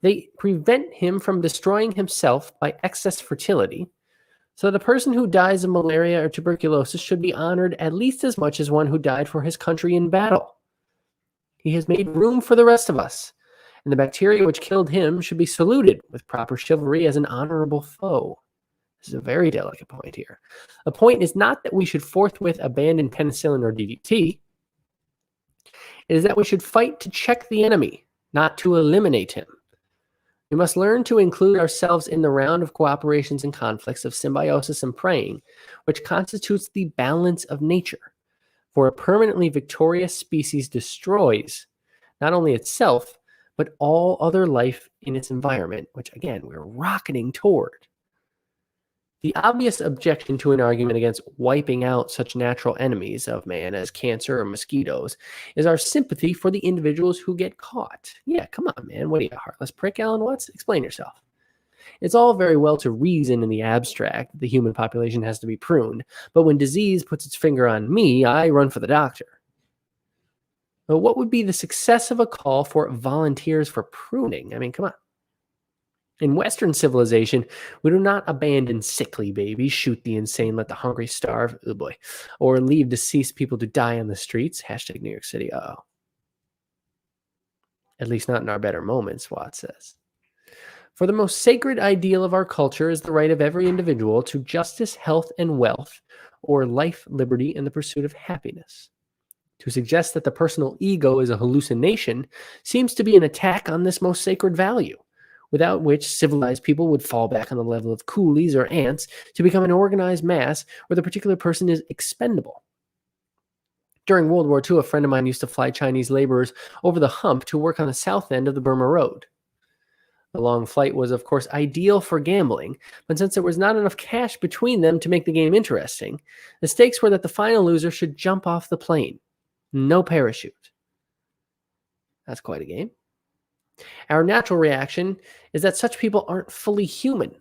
They prevent him from destroying himself by excess fertility, so the person who dies of malaria or tuberculosis should be honored at least as much as one who died for his country in battle. He has made room for the rest of us, and the bacteria which killed him should be saluted with proper chivalry as an honorable foe. This is a very delicate point here. The point is not that we should forthwith abandon penicillin or DDT. It is that we should fight to check the enemy, not to eliminate him. We must learn to include ourselves in the round of cooperations and conflicts of symbiosis and preying, which constitutes the balance of nature. For a permanently victorious species destroys not only itself, but all other life in its environment, which again, we're rocketing toward. The obvious objection to an argument against wiping out such natural enemies of man as cancer or mosquitoes is our sympathy for the individuals who get caught. Yeah, come on, man. What are you, a heartless prick, Alan Watts? Explain yourself. It's all very well to reason in the abstract that the human population has to be pruned, but when disease puts its finger on me, I run for the doctor. But what would be the success of a call for volunteers for pruning? I mean, come on. In Western civilization, we do not abandon sickly babies, shoot the insane, let the hungry starve, oh boy, or leave deceased people to die on the streets. Hashtag New York City, uh-oh. At least not in our better moments, Watts says. For the most sacred ideal of our culture is the right of every individual to justice, health, and wealth, or life, liberty, and the pursuit of happiness. To suggest that the personal ego is a hallucination seems to be an attack on this most sacred value, without which civilized people would fall back on the level of coolies or ants to become an organized mass where the particular person is expendable. During World War II, a friend of mine used to fly Chinese laborers over the hump to work on the south end of the Burma Road. The long flight was, of course, ideal for gambling, but since there was not enough cash between them to make the game interesting, the stakes were that the final loser should jump off the plane. No parachute. That's quite a game. Our natural reaction is that such people aren't fully human.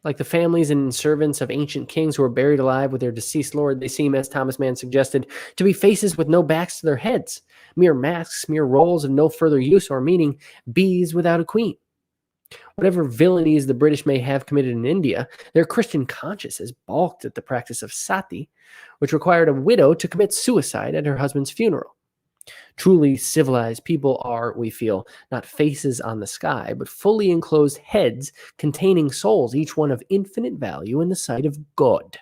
Like the families and servants of ancient kings who were buried alive with their deceased lord, they seem, as Thomas Mann suggested, to be faces with no backs to their heads, mere masks, mere roles of no further use or meaning, bees without a queen. Whatever villainies the British may have committed in India, their Christian conscience has balked at the practice of sati, which required a widow to commit suicide at her husband's funeral. Truly civilized people are, we feel, not faces on the sky, but fully enclosed heads containing souls, each one of infinite value in the sight of God.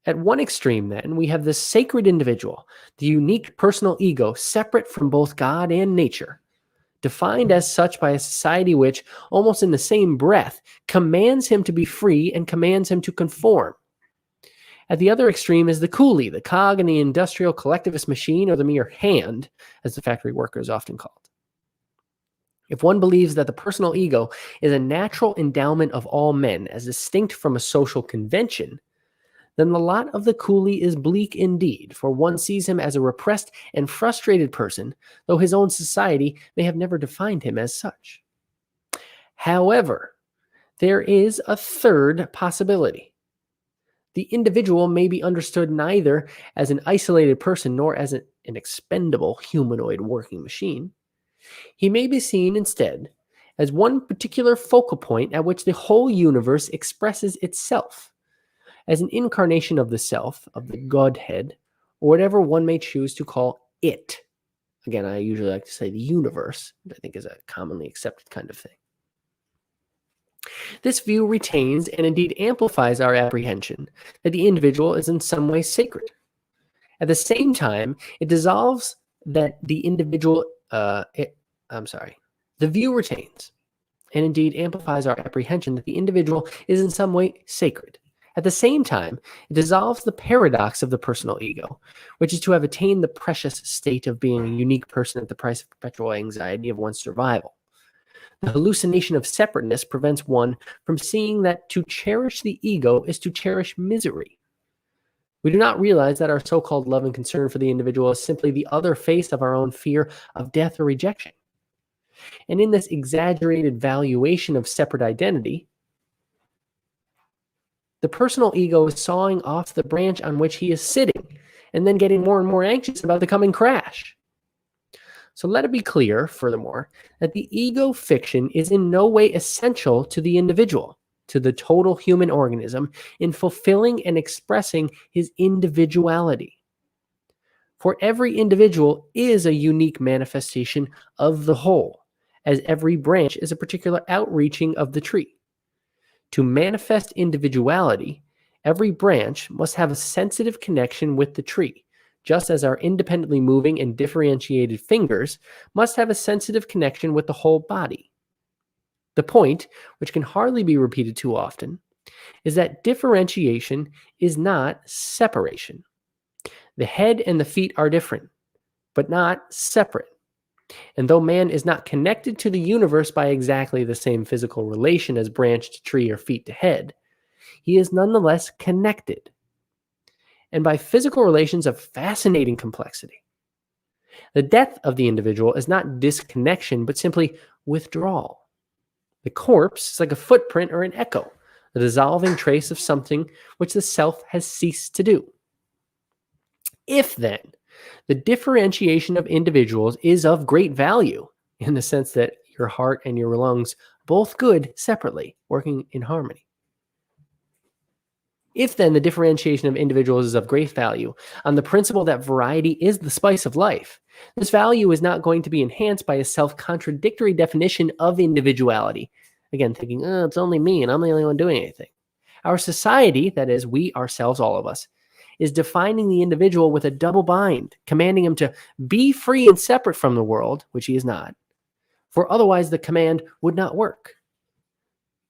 At one extreme, then, we have the sacred individual, the unique personal ego, separate from both God and nature, defined as such by a society which, almost in the same breath, commands him to be free and commands him to conform. At the other extreme is the coolie, the cog in the industrial collectivist machine, or the mere hand, as the factory worker is often called. If one believes that the personal ego is a natural endowment of all men, as distinct from a social convention, then the lot of the coolie is bleak indeed, for one sees him as a repressed and frustrated person, though his own society may have never defined him as such. However, there is a third possibility. The individual may be understood neither as an isolated person nor as an expendable humanoid working machine. He may be seen instead as one particular focal point at which the whole universe expresses itself, as an incarnation of the self, of the Godhead, or whatever one may choose to call it. Again, I usually like to say the universe, which I think is a commonly accepted kind of thing. This view retains and indeed amplifies our apprehension that the individual is in some way sacred. At the same time, it dissolves that the individual, the view retains and indeed amplifies our apprehension that the individual is in some way sacred. At the same time, it dissolves the paradox of the personal ego, which is to have attained the precious state of being a unique person at the price of perpetual anxiety of one's survival. The hallucination of separateness prevents one from seeing that to cherish the ego is to cherish misery. We do not realize that our so-called love and concern for the individual is simply the other face of our own fear of death or rejection. And in this exaggerated valuation of separate identity, the personal ego is sawing off the branch on which he is sitting and then getting more and more anxious about the coming crash. So let it be clear, furthermore, that the ego fiction is in no way essential to the individual, to the total human organism, in fulfilling and expressing his individuality. For every individual is a unique manifestation of the whole, as every branch is a particular outreaching of the tree. To manifest individuality, every branch must have a sensitive connection with the tree, just as our independently moving and differentiated fingers must have a sensitive connection with the whole body. The point, which can hardly be repeated too often, is that differentiation is not separation. The head and the feet are different, but not separate. And though man is not connected to the universe by exactly the same physical relation as branch to tree or feet to head, he is nonetheless connected, and by physical relations of fascinating complexity. The death of the individual is not disconnection, but simply withdrawal. The corpse is like a footprint or an echo, a dissolving trace of something which the self has ceased to do. If then the differentiation of individuals is of great value, in the sense that your heart and your lungs both good separately, working in harmony. If then the differentiation of individuals is of great value, on the principle that variety is the spice of life, this value is not going to be enhanced by a self-contradictory definition of individuality. Again, thinking, it's only me and I'm the only one doing anything. Our society, that is, we ourselves, all of us, is defining the individual with a double bind, commanding him to be free and separate from the world, which he is not, for otherwise the command would not work.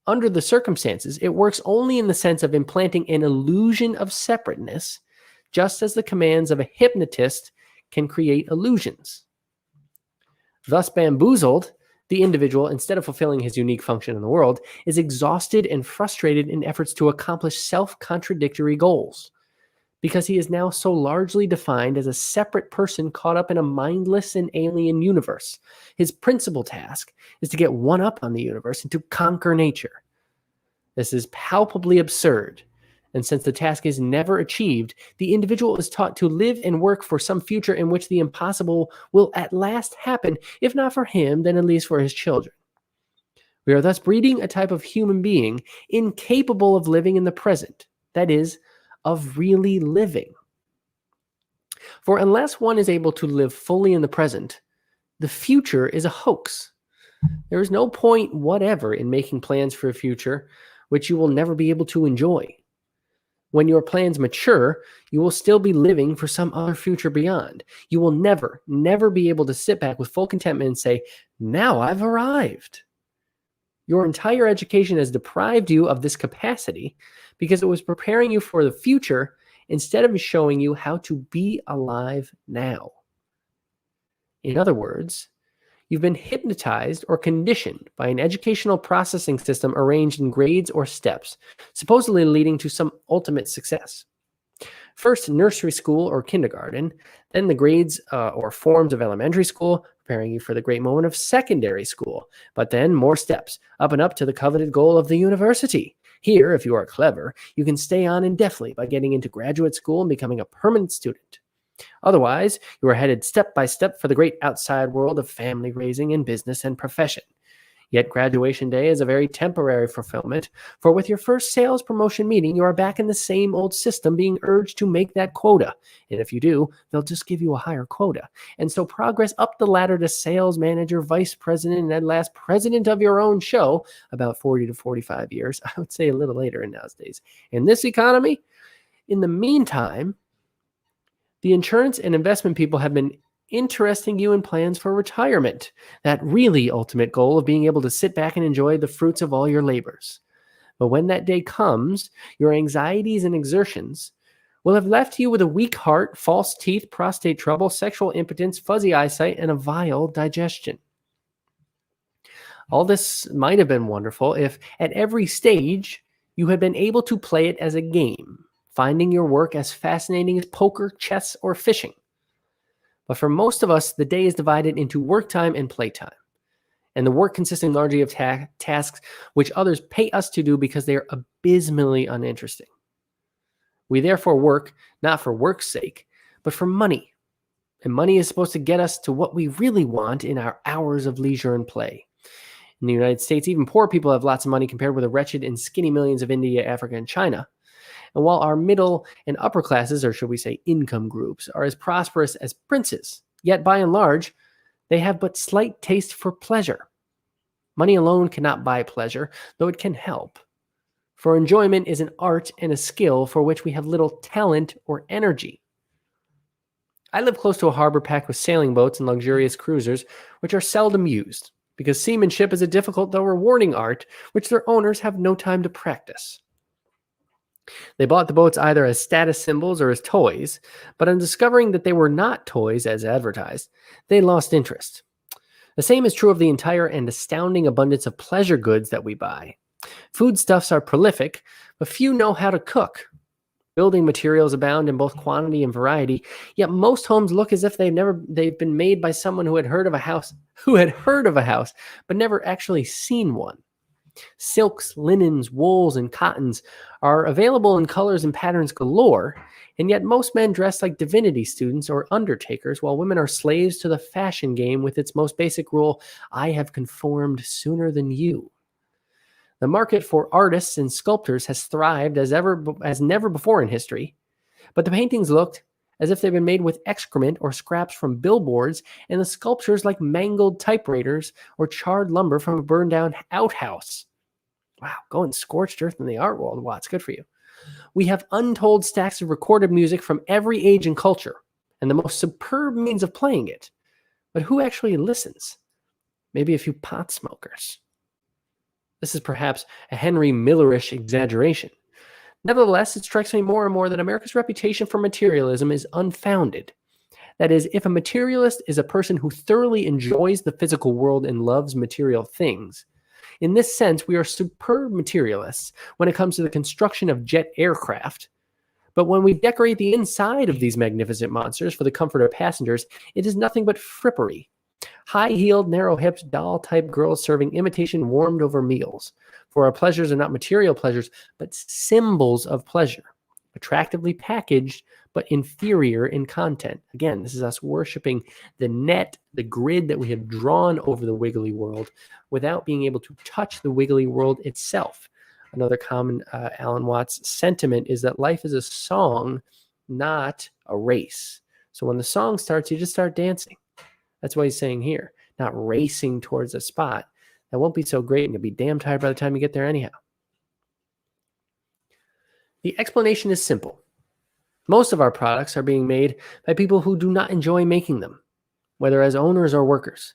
Under the circumstances, it works only in the sense of implanting an illusion of separateness, just as the commands of a hypnotist can create illusions. Thus bamboozled, the individual, instead of fulfilling his unique function in the world, is exhausted and frustrated in efforts to accomplish self-contradictory goals, because he is now so largely defined as a separate person caught up in a mindless and alien universe. His principal task is to get one up on the universe and to conquer nature. This is palpably absurd, and since the task is never achieved, the individual is taught to live and work for some future in which the impossible will at last happen, if not for him, then at least for his children. We are thus breeding a type of human being incapable of living in the present, that is, of really living. For unless one is able to live fully in the present, the future is a hoax. There is no point whatever in making plans for a future which you will never be able to enjoy. When your plans mature, you will still be living for some other future beyond. You will never, never be able to sit back with full contentment and say, now I've arrived. Your entire education has deprived you of this capacity because it was preparing you for the future instead of showing you how to be alive now. In other words, you've been hypnotized or conditioned by an educational processing system arranged in grades or steps, supposedly leading to some ultimate success. First, nursery school or kindergarten, then the grades or forms of elementary school, preparing you for the great moment of secondary school, but then more steps, up and up to the coveted goal of the university, Here, if you are clever, you can stay on indefinitely by getting into graduate school and becoming a permanent student. Otherwise, you are headed step by step for the great outside world of family raising and business and profession. Yet graduation day is a very temporary fulfillment, for with your first sales promotion meeting, you are back in the same old system being urged to make that quota. And if you do, they'll just give you a higher quota. And so progress up the ladder to sales manager, vice president, and at last president of your own show, about 40 to 45 years, I would say a little later in nowadays. In this economy, in the meantime, the insurance and investment people have been interesting you in plans for retirement, that really ultimate goal of being able to sit back and enjoy the fruits of all your labors. But when that day comes, your anxieties and exertions will have left you with a weak heart, false teeth, prostate trouble, sexual impotence, fuzzy eyesight, and a vile digestion. All this might have been wonderful if at every stage you had been able to play it as a game, finding your work as fascinating as poker, chess, or fishing. But for most of us, the day is divided into work time and playtime, and the work consisting largely of tasks which others pay us to do because they are abysmally uninteresting. We therefore work not for work's sake, but for money. And money is supposed to get us to what we really want in our hours of leisure and play. In the United States, even poor people have lots of money compared with the wretched and skinny millions of India, Africa, and China. And while our middle and upper classes, or should we say income groups, are as prosperous as princes, yet by and large, they have but slight taste for pleasure. Money alone cannot buy pleasure, though it can help. For enjoyment is an art and a skill for which we have little talent or energy. I live close to a harbor packed with sailing boats and luxurious cruisers, which are seldom used, because seamanship is a difficult though rewarding art, which their owners have no time to practice. They bought the boats either as status symbols or as toys, but on discovering that they were not toys as advertised, they lost interest. The same is true of the entire and astounding abundance of pleasure goods that we buy. Foodstuffs are prolific, but few know how to cook. Building materials abound in both quantity and variety, yet most homes look as if they've been made by someone who had heard of a house, but never actually seen one. Silks, linens, wools, and cottons are available in colors and patterns galore, and yet most men dress like divinity students or undertakers, while women are slaves to the fashion game with its most basic rule, I have conformed sooner than you. The market for artists and sculptors has thrived as never before in history, but the paintings looked as if they'd been made with excrement or scraps from billboards, and the sculptures like mangled typewriters or charred lumber from a burned-down outhouse. Wow, going scorched earth in the art world. Wow, it's good for you. We have untold stacks of recorded music from every age and culture, and the most superb means of playing it. But who actually listens? Maybe a few pot smokers. This is perhaps a Henry Millerish exaggeration. Nevertheless, it strikes me more and more that America's reputation for materialism is unfounded. That is, if a materialist is a person who thoroughly enjoys the physical world and loves material things, in this sense, we are superb materialists when it comes to the construction of jet aircraft. But when we decorate the inside of these magnificent monsters for the comfort of passengers, it is nothing but frippery. High-heeled, narrow-hipped, doll-type girls serving imitation warmed-over meals. For our pleasures are not material pleasures, but symbols of pleasure, attractively packaged, but inferior in content. Again, this is us worshiping the net, the grid that we have drawn over the wiggly world without being able to touch the wiggly world itself. Another common Alan Watts sentiment is that life is a song, not a race. So when the song starts, you just start dancing. That's what he's saying here, not racing towards a spot. That won't be so great, and you'll be damn tired by the time you get there anyhow. The explanation is simple. Most of our products are being made by people who do not enjoy making them, whether as owners or workers.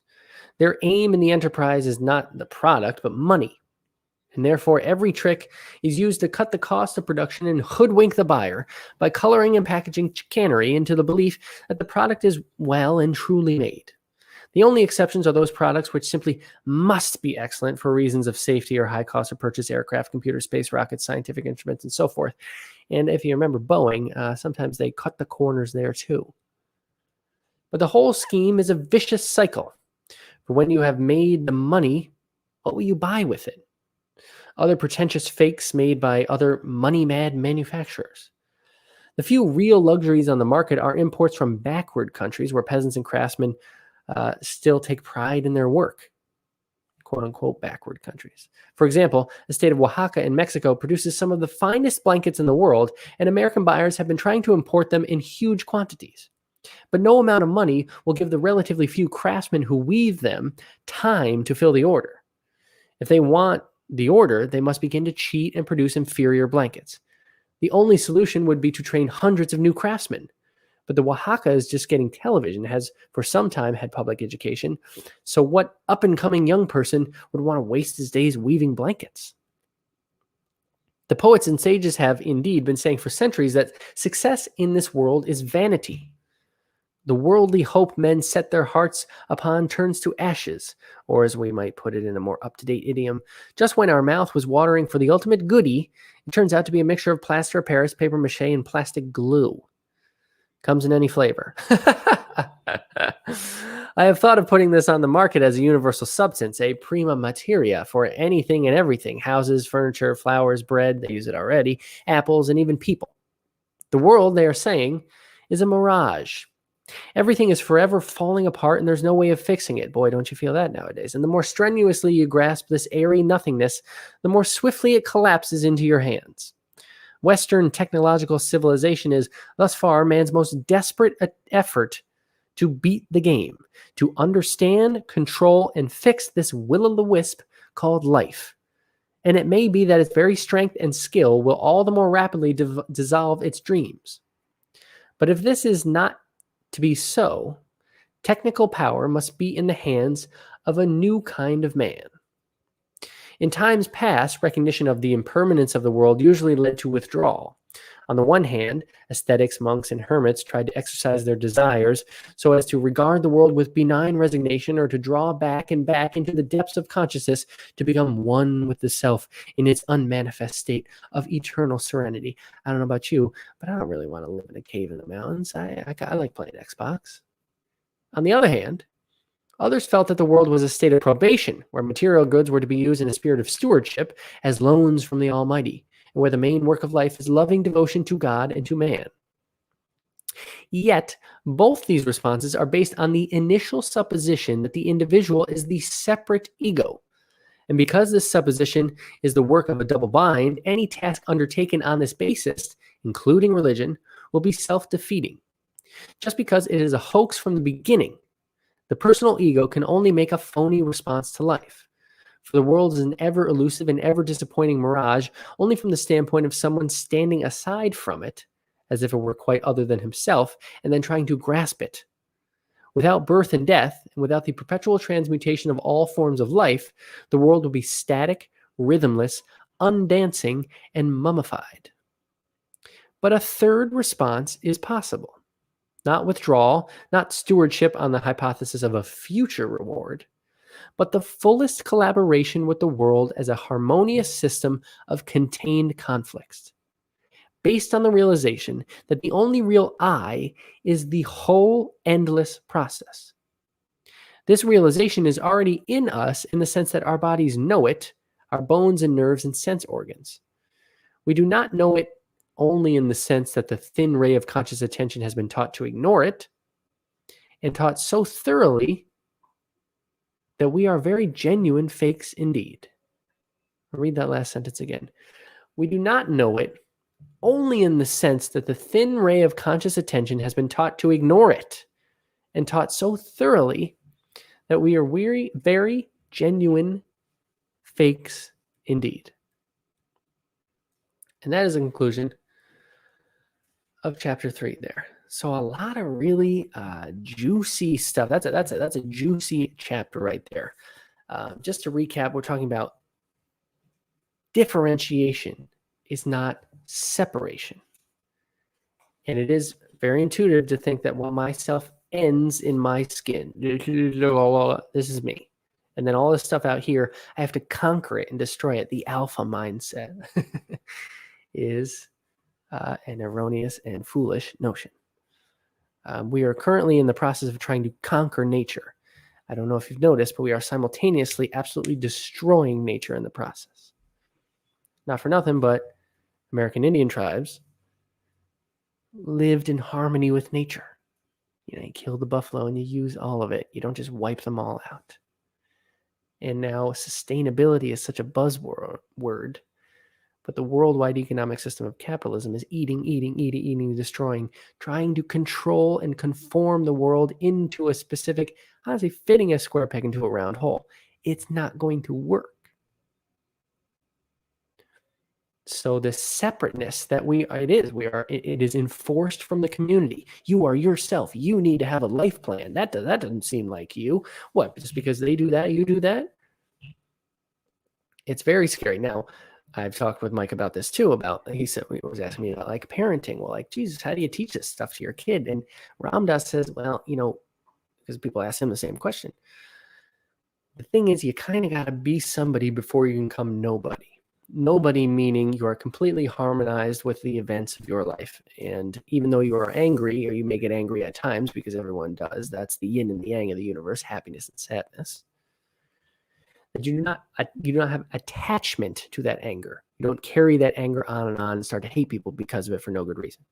Their aim in the enterprise is not the product, but money. And therefore, every trick is used to cut the cost of production and hoodwink the buyer by coloring and packaging chicanery into the belief that the product is well and truly made. The only exceptions are those products which simply must be excellent for reasons of safety or high cost of purchase, aircraft, computers, space rockets, scientific instruments, and so forth. And if you remember Boeing, sometimes they cut the corners there too. But the whole scheme is a vicious cycle. For when you have made the money, what will you buy with it? other pretentious fakes made by other money-mad manufacturers. The few real luxuries on the market are imports from backward countries where peasants and craftsmen still take pride in their work. Quote unquote backward countries. For example, the state of Oaxaca in Mexico produces some of the finest blankets in the world, and American buyers have been trying to import them in huge quantities. But no amount of money will give the relatively few craftsmen who weave them time to fill the order. If they want the order, they must begin to cheat and produce inferior blankets. The only solution would be to train hundreds of new craftsmen. But the Oaxaca is just getting television, has for some time had public education. So what up-and-coming young person would want to waste his days weaving blankets? The poets and sages have indeed been saying for centuries that success in this world is vanity. The worldly hope men set their hearts upon turns to ashes, or as we might put it in a more up-to-date idiom, just when our mouth was watering for the ultimate goodie, it turns out to be a mixture of plaster of Paris, paper mache, and plastic glue. Comes in any flavor. I have thought of putting this on the market as a universal substance, a prima materia for anything and everything. Houses, furniture, flowers, bread, they use it already, apples, and even people. The world, they are saying, is a mirage. Everything is forever falling apart and there's no way of fixing it. Boy, don't you feel that nowadays. And the more strenuously you grasp this airy nothingness, the more swiftly it collapses into your hands. Western technological civilization is, thus far, man's most desperate effort to beat the game, to understand, control, and fix this will-o'-the-wisp called life. And it may be that its very strength and skill will all the more rapidly dissolve its dreams. But if this is not to be so, technical power must be in the hands of a new kind of man. In times past, recognition of the impermanence of the world usually led to withdrawal. On the one hand, ascetics, monks, and hermits tried to exercise their desires so as to regard the world with benign resignation, or to draw back and back into the depths of consciousness to become one with the self in its unmanifest state of eternal serenity. I don't know about you, but I don't really want to live in a cave in the mountains. I like playing Xbox. On the other hand, others felt that the world was a state of probation, where material goods were to be used in a spirit of stewardship as loans from the Almighty, and where the main work of life is loving devotion to God and to man. Yet, both these responses are based on the initial supposition that the individual is the separate ego. And because this supposition is the work of a double mind, any task undertaken on this basis, including religion, will be self-defeating. Just because it is a hoax from the beginning, the personal ego can only make a phony response to life. For the world is an ever elusive and ever disappointing mirage, only from the standpoint of someone standing aside from it, as if it were quite other than himself, and then trying to grasp it. Without birth and death, and without the perpetual transmutation of all forms of life, the world will be static, rhythmless, undancing, and mummified. But a third response is possible. Not withdrawal, not stewardship on the hypothesis of a future reward, but the fullest collaboration with the world as a harmonious system of contained conflicts, based on the realization that the only real I is the whole endless process. This realization is already in us in the sense that our bodies know it, our bones and nerves and sense organs. We do not know it only in the sense that the thin ray of conscious attention has been taught to ignore it, and taught so thoroughly that we are very genuine fakes indeed. I'll read that last sentence again. We do not know it only in the sense that the thin ray of conscious attention has been taught to ignore it, and taught so thoroughly that we are very genuine fakes indeed. And that is a conclusion of chapter 3 there. So a lot of really juicy stuff. That's a juicy chapter right there. Just to recap, we're talking about differentiation is not separation. And it is very intuitive to think that, well, myself ends in my skin. This is me. And then all this stuff out here, I have to conquer it and destroy it. The alpha mindset is an erroneous and foolish notion. We are currently in the process of trying to conquer nature. I don't know if you've noticed, but we are simultaneously absolutely destroying nature in the process. not for nothing, but American Indian tribes lived in harmony with nature. You kill the buffalo and you use all of it. You don't just wipe them all out. And now sustainability is such a buzzword, but the worldwide economic system of capitalism is eating, destroying, trying to control and conform the world into a specific, honestly, fitting a square peg into a round hole. It's not going to work. So the separateness that it is enforced from the community. You are yourself. You need to have a life plan. That doesn't seem like you. What? Just because they do that, you do that? It's very scary. Now, I've talked with Mike about this too. He was asking me about like parenting. Well, like, Jesus, how do you teach this stuff to your kid? And Ramdas says, well, because people ask him the same question. The thing is, you kind of got to be somebody before you can become nobody. Nobody meaning you are completely harmonized with the events of your life. And even though you are angry, or you may get angry at times, because everyone does, that's the yin and the yang of the universe, happiness and sadness. That you do not have attachment to that anger. You don't carry that anger on and start to hate people because of it for no good reason.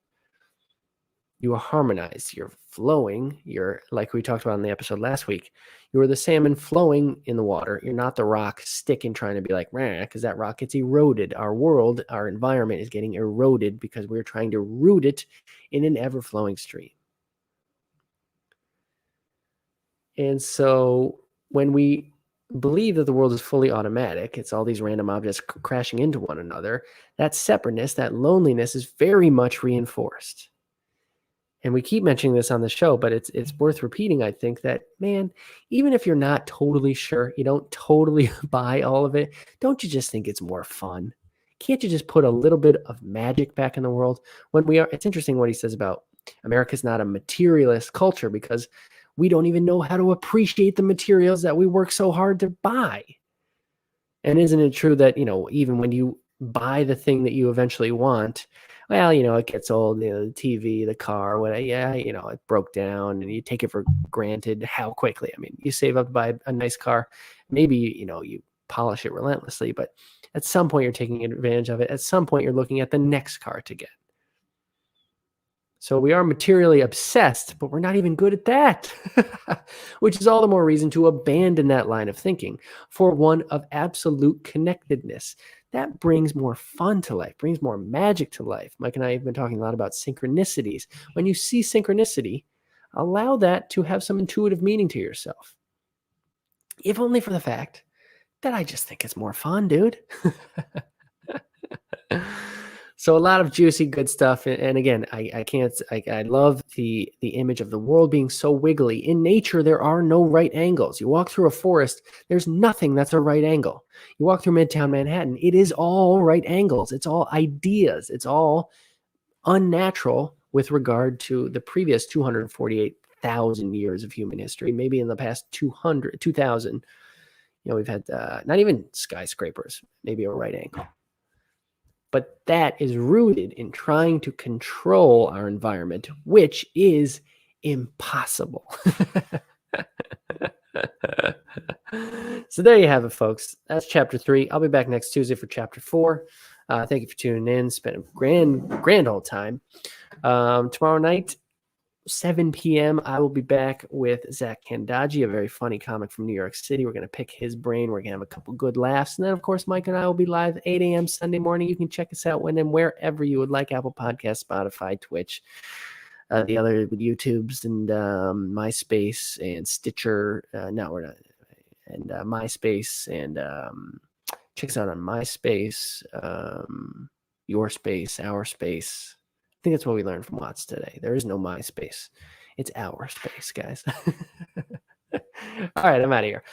You are harmonized. You're flowing. You're, like we talked about in the episode last week, you are the salmon flowing in the water. You're not the rock sticking, trying to be like, because that rock gets eroded. Our world, our environment is getting eroded because we're trying to root it in an ever-flowing stream. And so when we believe that the world is fully automatic, it's all these random objects crashing into one another, that separateness, that loneliness is very much reinforced. And we keep mentioning this on the show, but it's worth repeating, I think, that, man, even if you're not totally sure, you don't totally buy all of it, don't you just think it's more fun? Can't you just put a little bit of magic back in the world? It's interesting what he says about America's not a materialist culture because we don't even know how to appreciate the materials that we work so hard to buy. And isn't it true that, even when you buy the thing that you eventually want, well, it gets old, the TV, the car, it broke down, and you take it for granted how quickly. I mean, you save up to buy a nice car. Maybe, you polish it relentlessly, but at some point you're taking advantage of it. At some point you're looking at the next car to get. So we are materially obsessed, but we're not even good at that, which is all the more reason to abandon that line of thinking for one of absolute connectedness. That brings more fun to life, brings more magic to life. Mike and I have been talking a lot about synchronicities. When you see synchronicity, allow that to have some intuitive meaning to yourself, if only for the fact that I just think it's more fun, dude. So a lot of juicy, good stuff. And again, I love the image of the world being so wiggly. In nature, there are no right angles. You walk through a forest, there's nothing that's a right angle. You walk through Midtown Manhattan, it is all right angles. It's all ideas. It's all unnatural with regard to the previous 248,000 years of human history. Maybe in the past 2,000, we've had not even skyscrapers, maybe a right angle. But that is rooted in trying to control our environment, which is impossible. So there you have it, folks. That's chapter 3. I'll be back next Tuesday for chapter 4. Thank you for tuning in. Spent a grand old time. Tomorrow night, 7 p.m., I will be back with Zach Kandaji, a very funny comic from New York City. We're going to pick his brain. We're going to have a couple good laughs. And then, of course, Mike and I will be live 8 a.m. Sunday morning. You can check us out when and wherever you would like: Apple Podcasts, Spotify, Twitch, the other YouTubes, and MySpace and Stitcher. No, we're not. And MySpace, and check us out on MySpace, Your Space, Our Space. I think that's what we learned from Watts today. There is no MySpace. It's our space, guys. All right, I'm out of here.